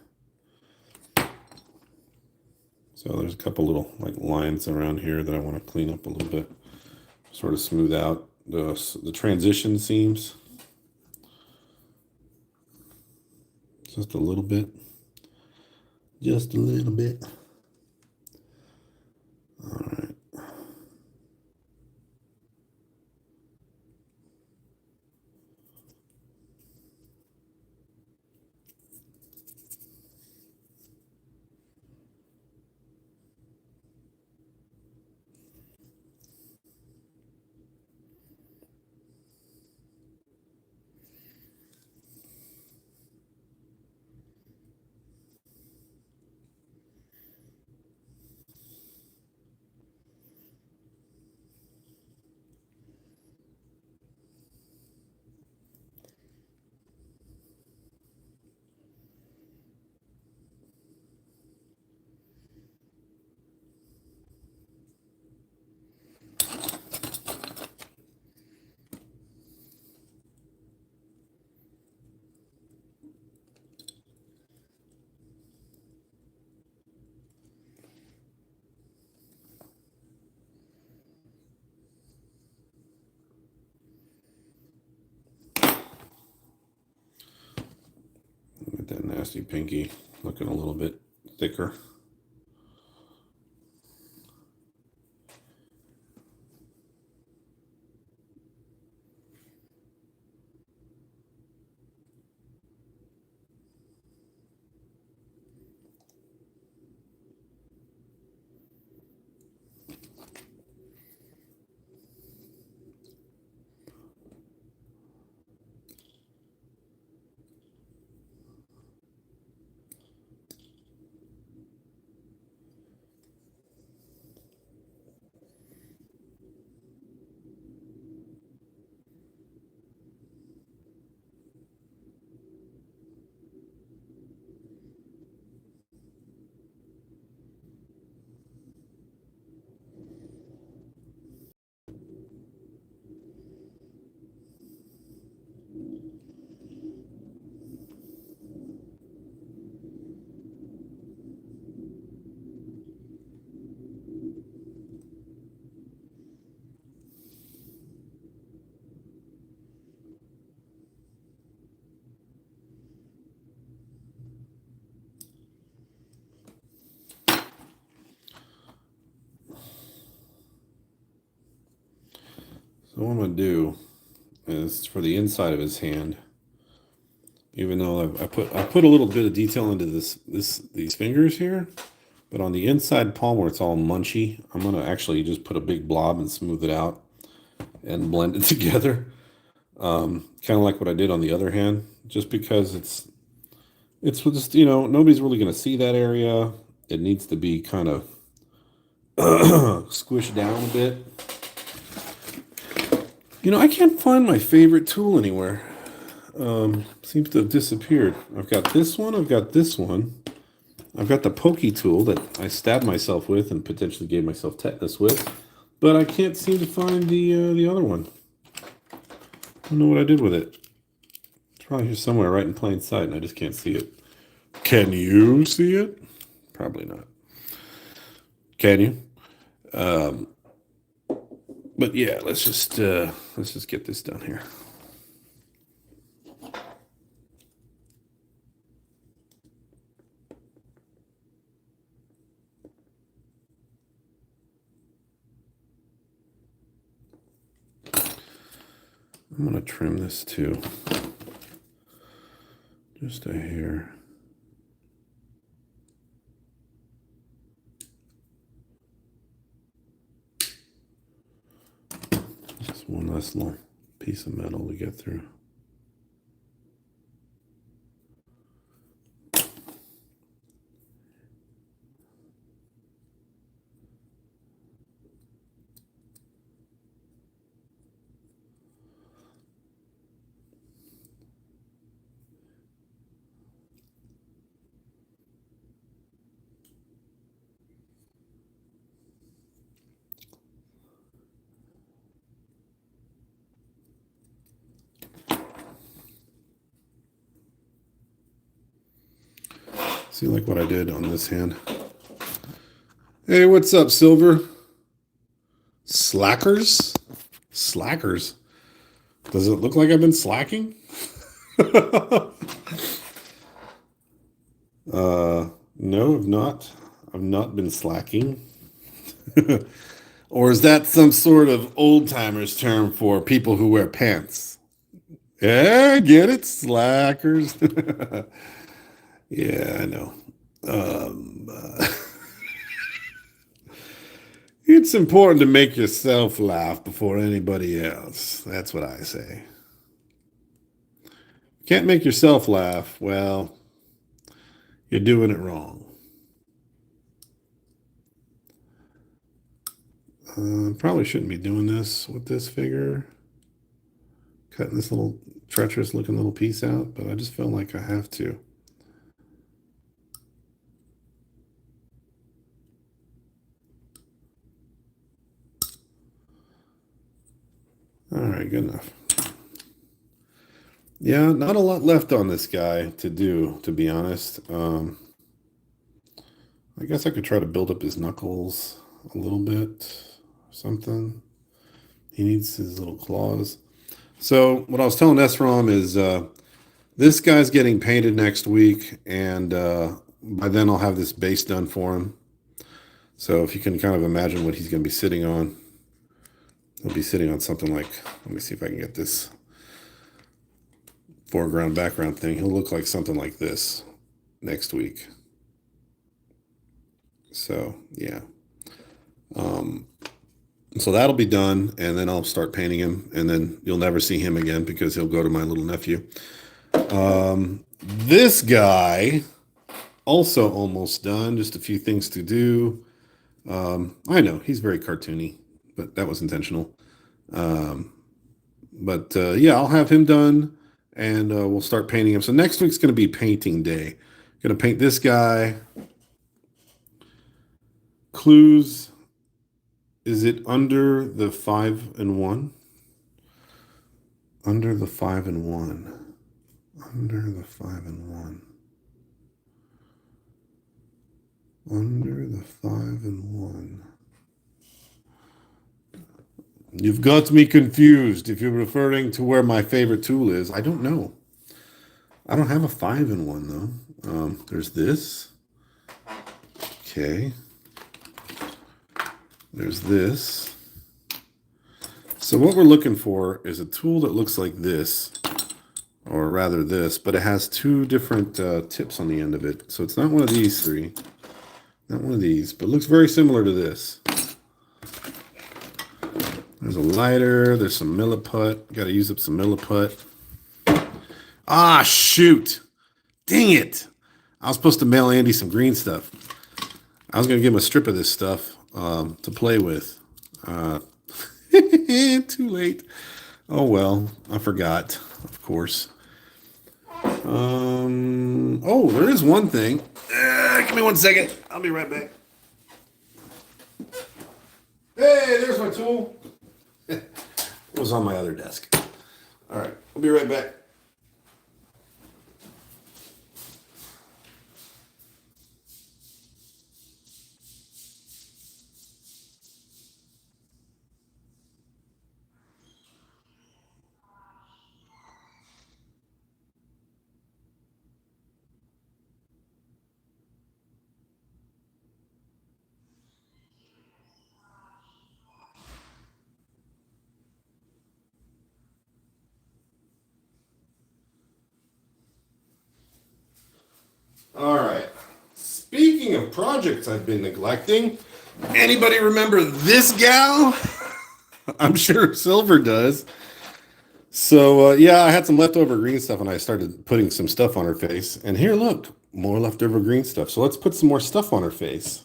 So there's a couple little like lines around here that I want to clean up a little bit, sort of smooth out the transition seams. Just a little bit. Just a little bit. All right. Get that nasty pinky looking a little bit thicker. So what I'm going to do is for the inside of his hand, even though I put a little bit of detail into these fingers here, but on the inside palm where it's all munchy, I'm going to actually just put a big blob and smooth it out and blend it together. Kind of like what I did on the other hand, just because it's just, nobody's really going to see that area. It needs to be kind of squished down a bit. I can't find my favorite tool anywhere. Seems to have disappeared. I've got this one. I've got this one. I've got the pokey tool that I stabbed myself with and potentially gave myself tetanus with. But I can't seem to find the other one. I don't know what I did with it. It's probably here somewhere right in plain sight, and I just can't see it. Can you see it? Probably not. Can you? But yeah, let's just get this done here. I'm going to trim this too. Just a hair. Just one last little piece of metal to get through. See like what I did on this hand. Hey, what's up, Silver? Slackers? Slackers? Does it look like I've been slacking? No, I've not. I've not been slacking. Or is that some sort of old timers term for people who wear pants? Yeah, get it? Slackers. Yeah, I know. Um, uh, it's important to make yourself laugh before anybody else. That's what I say. Can't make yourself laugh, well, you're doing it wrong. Probably shouldn't be doing this with this figure. Cutting this little treacherous looking little piece out, but I just feel like I have to. All right, good enough. Yeah, not a lot left on this guy to do, to be honest. I guess I could try to build up his knuckles a little bit or something. He needs his little claws. So what I was telling Esrom is this guy's getting painted next week, and by then I'll have this base done for him. So if you can kind of imagine what he's going to be sitting on, he'll be sitting on something like, let me see if I can get this foreground background thing. He'll look like something like this next week. So yeah. So that'll be done, and then I'll start painting him, and then you'll never see him again because he'll go to my little nephew. This guy also almost done, just a few things to do. I know he's very cartoony, but that was intentional. Yeah, I'll have him done, and we'll start painting him. So next week's going to be painting day. Going to paint this guy. Clues. Is it under the 5 and 1? Under the 5 and 1. Under the 5 and 1. Under the 5 and 1. You've got me confused. If you're referring to where my favorite tool is, I don't know. I don't have a 5 and 1 though. There's this. Okay. There's this. So what we're looking for is a tool that looks like this, or rather this, but it has two different tips on the end of it. So it's not one of these three, not one of these, but it looks very similar to this. There's a lighter, there's some milliput. Got to use up some milliput. Ah, shoot. Dang it. I was supposed to mail Andy some green stuff. I was going to give him a strip of this stuff to play with. Too late. Oh, well, I forgot, of course. Oh, there is one thing. Give me 1 second. I'll be right back. Hey, there's my tool. It was on my other desk. All right, I'll be right back. All right. Speaking of projects I've been neglecting, anybody remember this gal? I'm sure Silver does. So, yeah, I had some leftover green stuff, and I started putting some stuff on her face. And here, look, more leftover green stuff. So let's put some more stuff on her face.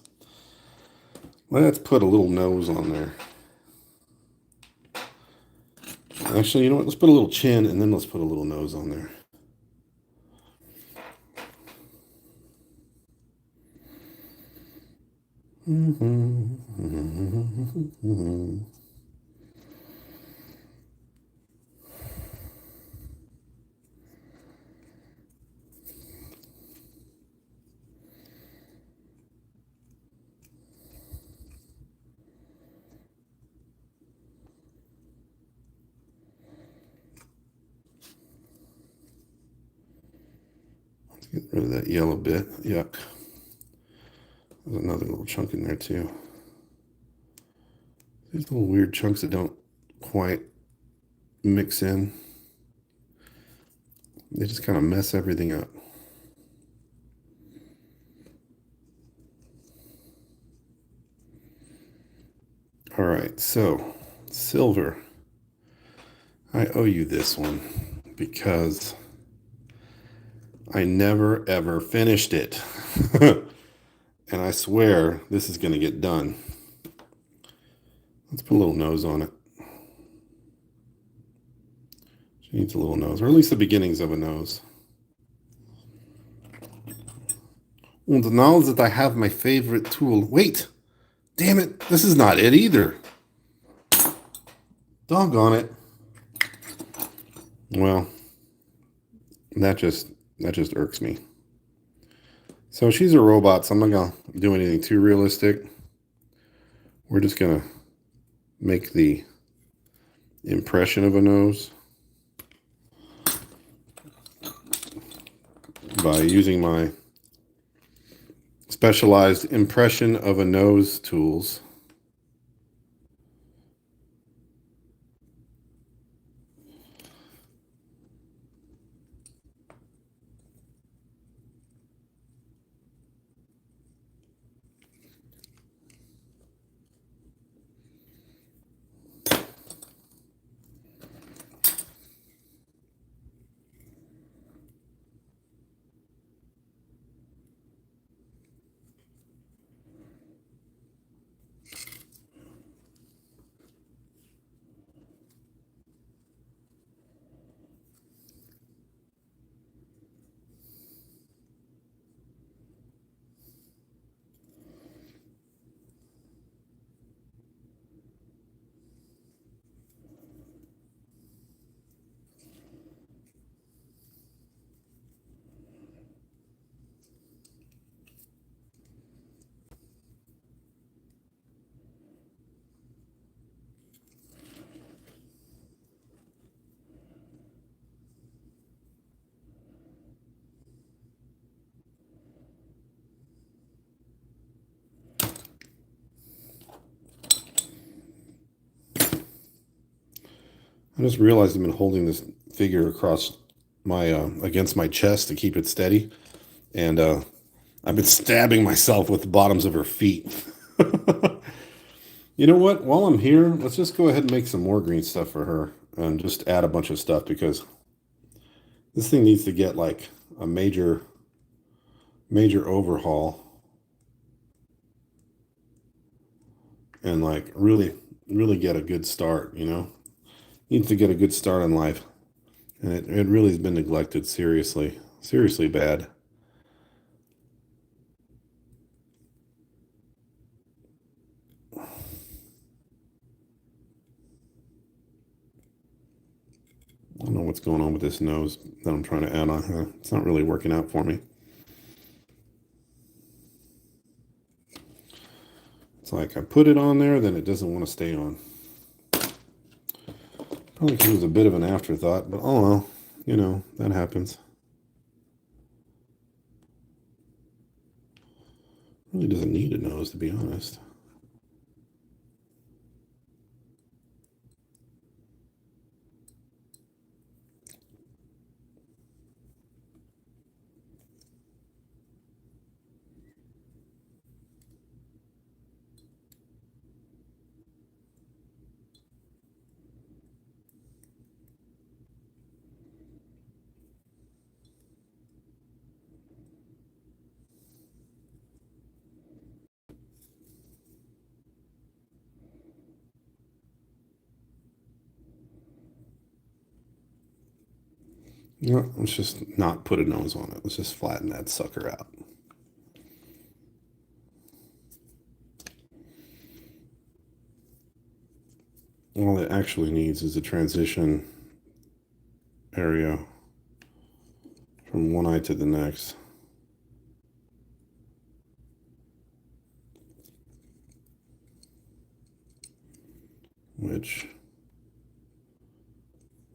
Let's put a little nose on there. Actually, you know what? Let's put a little chin, and then let's put a little nose on there. rid of that yellow bit. Yuck. There's another little chunk in there too. These little weird chunks that don't quite mix in. They just kind of mess everything up. All right, so silver. I owe you this one because I never ever finished it. And I swear this is going to get done. Let's put a little nose on it. She needs a little nose, or at least the beginnings of a nose. And now that I have my favorite tool. Wait! Damn it! This is not it either. Doggone it. Well, that just irks me. So she's a robot, so I'm not going to do anything too realistic. We're just going to make the impression of a nose by using my specialized impression of a nose tools. I just realized I've been holding this figure across my against my chest to keep it steady, and I've been stabbing myself with the bottoms of her feet. You know what? While I'm here, let's just go ahead and make some more green stuff for her and just add a bunch of stuff because this thing needs to get like a major overhaul and like really get a good start, you know? Needs to get a good start in life. And it really has been neglected seriously bad. I don't know what's going on with this nose that I'm trying to add on here. It's not really working out for me. It's like I put it on there, then it doesn't want to stay on. Probably because it was a bit of an afterthought, but oh well, you know, that happens. Really doesn't need a nose, to be honest. No, let's just not put a nose on it. Let's just flatten that sucker out. All it actually needs is a transition area from one eye to the next. Which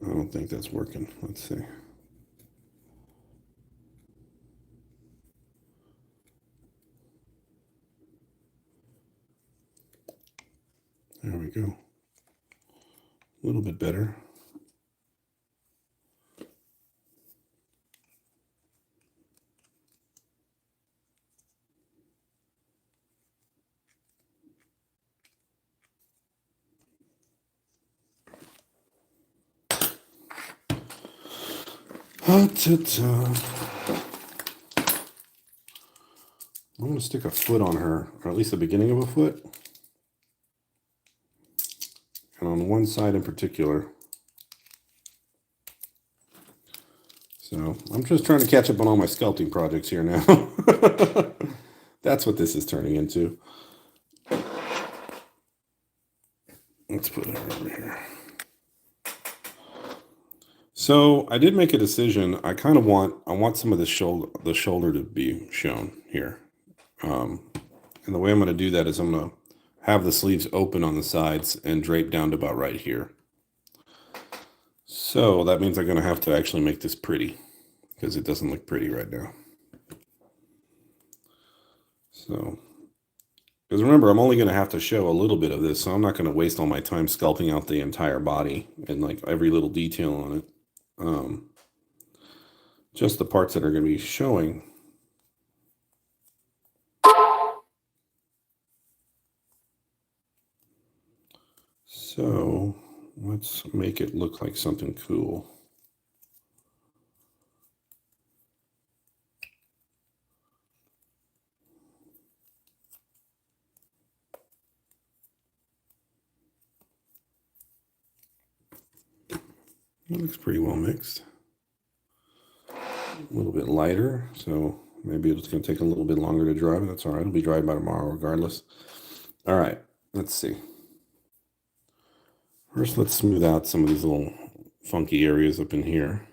I don't think that's working. Let's see. There we go. A little bit better. I'm going to stick a foot on her, or at least the beginning of a foot. And on one side in particular. So I'm just trying to catch up on all my sculpting projects here now. That's what this is turning into. Let's put it over here. So I did make a decision. I want some of the shoulder to be shown here. And the way I'm going to do that is I'm going to have the sleeves open on the sides and drape down to about right here. So that means I'm going to have to actually make this pretty because it doesn't look pretty right now. So, because remember, I'm only going to have to show a little bit of this, so I'm not going to waste all my time sculpting out the entire body and like every little detail on it. Just the parts that are going to be showing. So let's make it look like something cool. It looks pretty well mixed. A little bit lighter, so maybe it's going to take a little bit longer to dry, but that's all right. It'll be dry by tomorrow regardless. All right, let's see. First, let's smooth out some of these little funky areas up in here.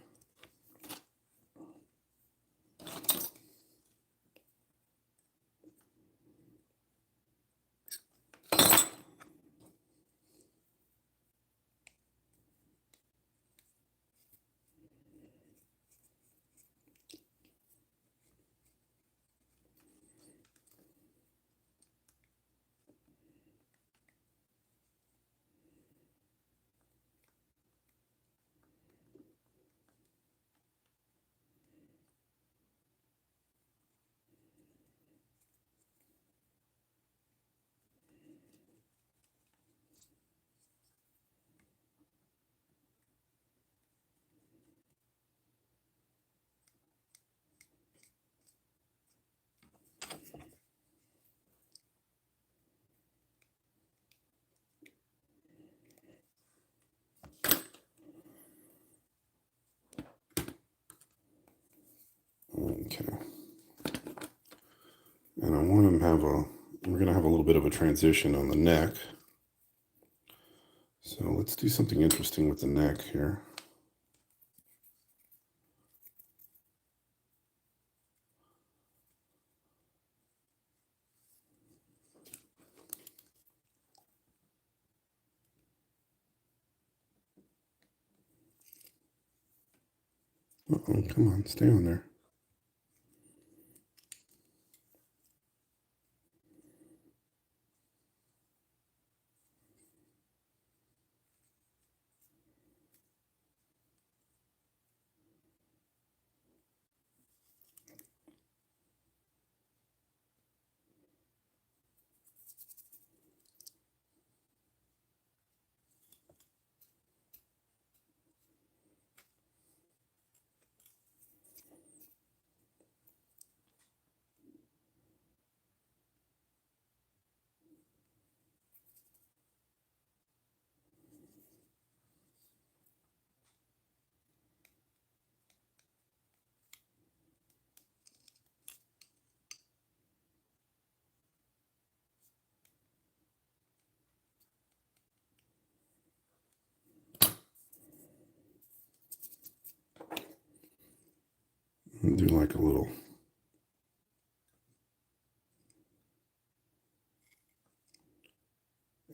Okay. And I want to have we're going to have a little bit of a transition on the neck. So let's do something interesting with the neck here. Uh-oh, come on, stay on there. Do like a little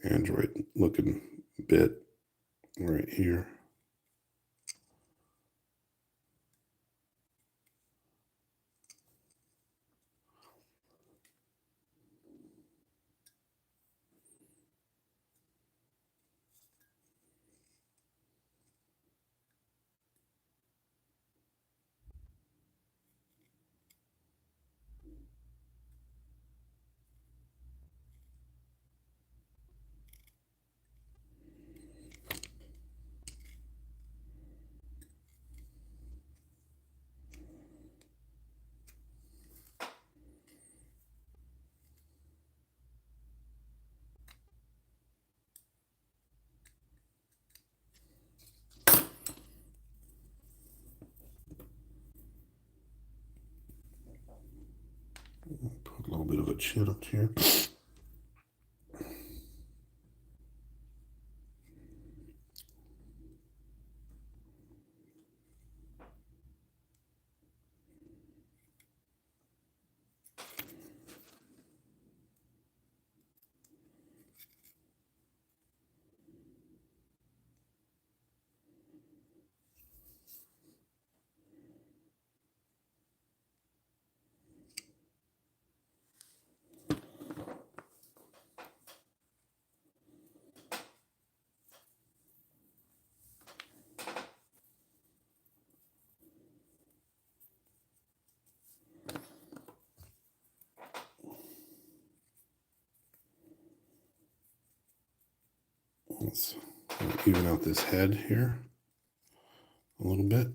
Android looking bit right here. bit of a chit up here. Let's even out this head here a little bit.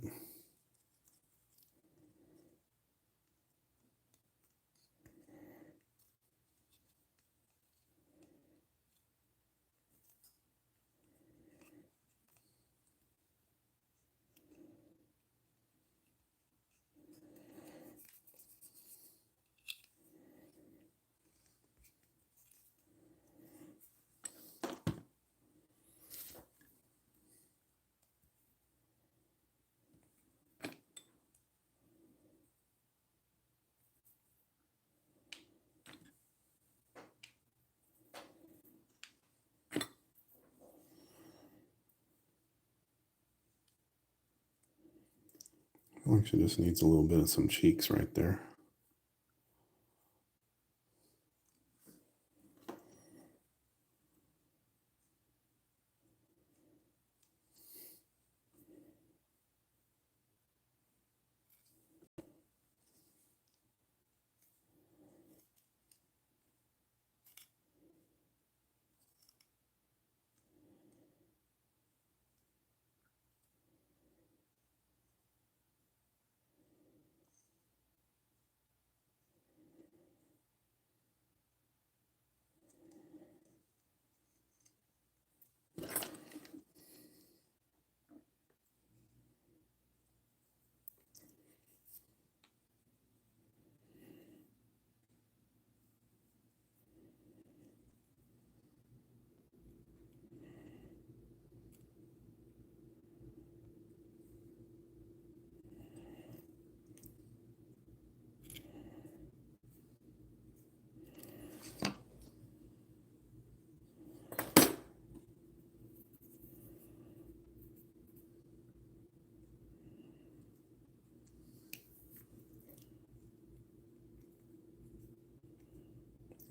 Actually, just needs a little bit of some cheeks right there.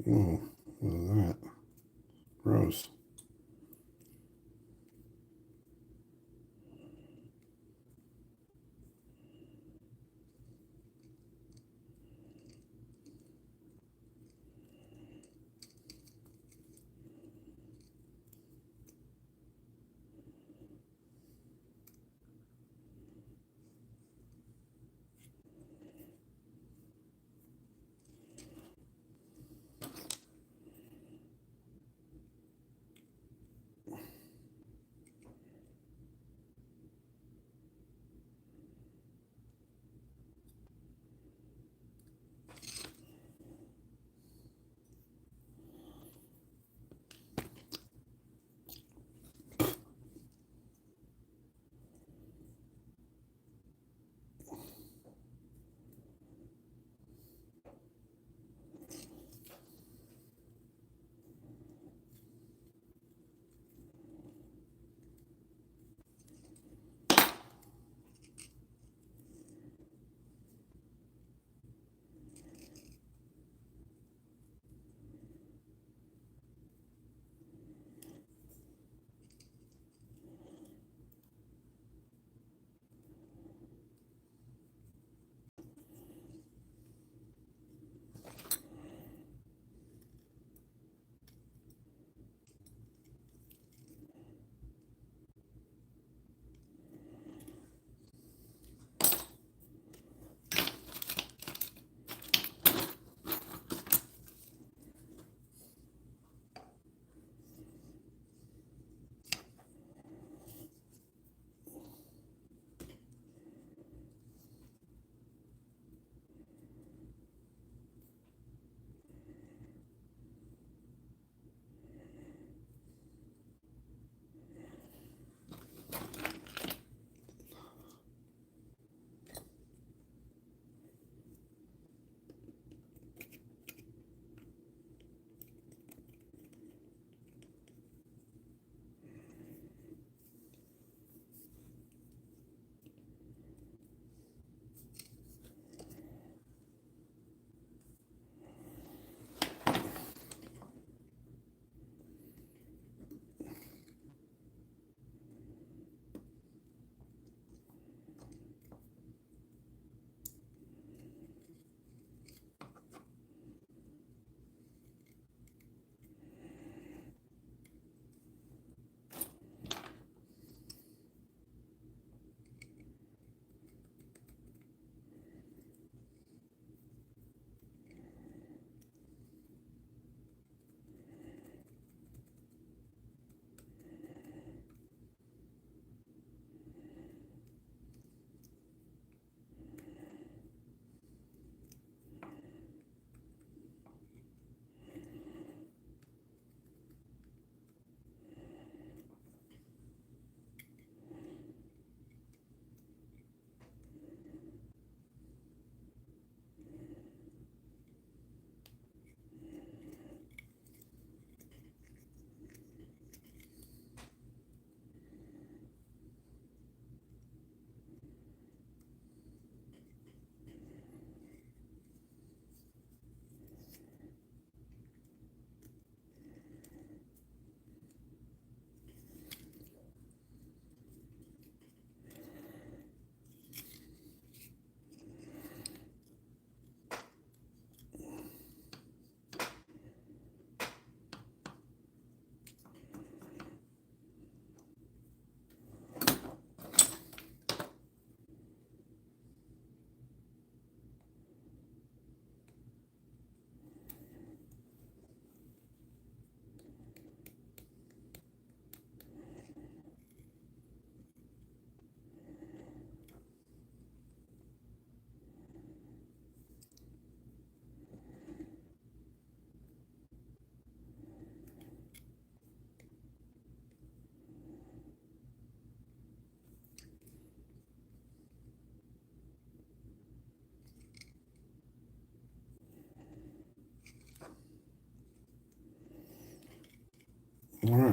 Whoa, what is that? Gross.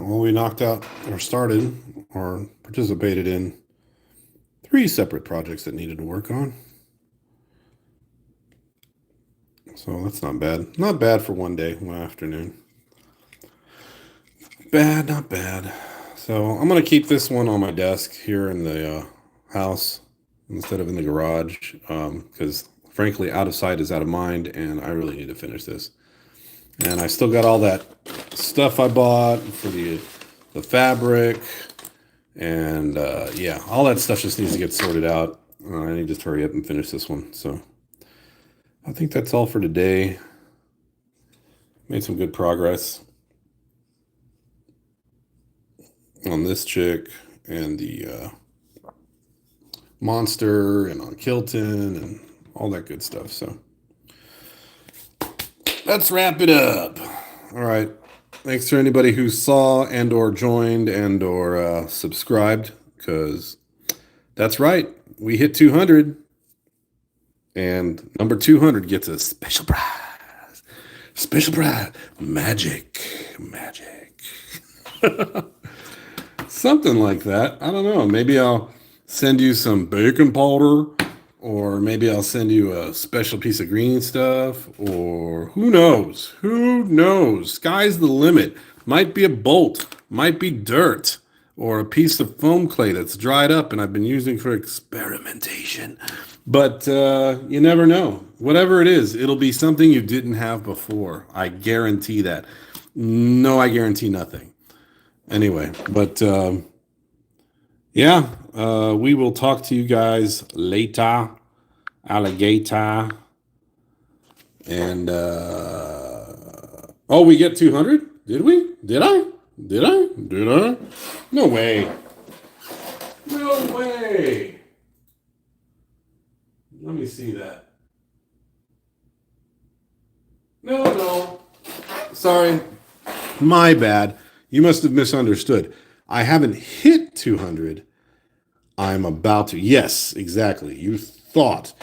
well, we knocked out or started or participated in 3 separate projects that needed to work on. So that's not bad. Not bad for one day, one afternoon. Bad, not bad. So I'm going to keep this one on my desk here in the house instead of in the garage because, frankly, out of sight is out of mind, and I really need to finish this. And I still got all that stuff I bought for the fabric, and yeah, all that stuff just needs to get sorted out. I need to hurry up and finish this one. So I think that's all for today. Made some good progress on this chick and the monster and on Kilton and all that good stuff. So let's wrap it up. All right. Thanks to anybody who saw and or joined and or subscribed, because that's right. We hit 200, and number 200 gets a special prize. Special prize. Magic. Something like that. I don't know. Maybe I'll send you some baking powder, or maybe I'll send you a special piece of green stuff, or who knows? Who knows? Sky's the limit. Might be a bolt, might be dirt, or a piece of foam clay that's dried up and I've been using for experimentation. But you never know. Whatever it is, it'll be something you didn't have before. I guarantee that. No, I guarantee nothing. Anyway, but yeah, we will talk to you guys later, alligator. And oh, we get 200? Did we? Did I? No way. Let me see that. No. Sorry. My bad. You must have misunderstood. I haven't hit 200. I'm about to. Yes, exactly. You thought.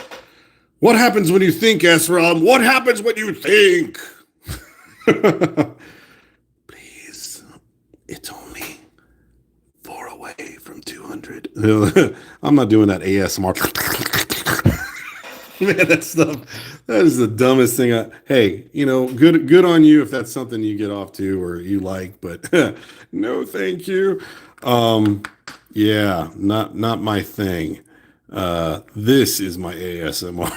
What happens when you think, SRAM? What happens when you think? Please. It's only 4 away from 200. I'm not doing that ASMR. Man, that is the dumbest thing. Hey, good on you if that's something you get off to or you like, but no, thank you. Yeah, not my thing. This is my ASMR.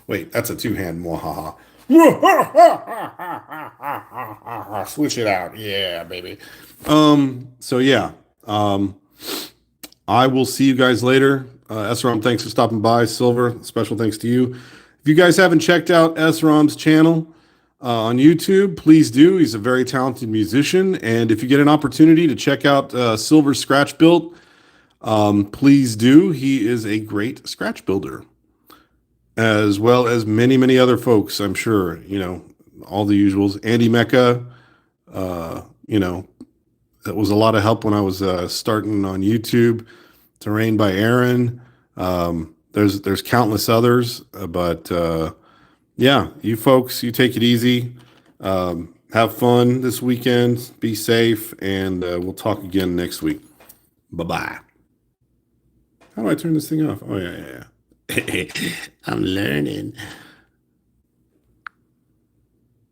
Wait, that's a 2-hand mwahaha. Switch it out. Yeah, baby. So yeah. I will see you guys later. SRAM, thanks for stopping by. Silver, special thanks to you. If you guys haven't checked out SRAM's channel on YouTube, please do. He's a very talented musician. And if you get an opportunity to check out Silver Scratch Built, please do. He is a great scratch builder, as well as many, many other folks, I'm sure. All the usuals. Andy Mecca, that was a lot of help when I was starting on YouTube. Terrain by Aaron. There's countless others, but yeah, you folks, you take it easy. Have fun this weekend. Be safe, and we'll talk again next week. Bye-bye. How do I turn this thing off? Oh, yeah. I'm learning.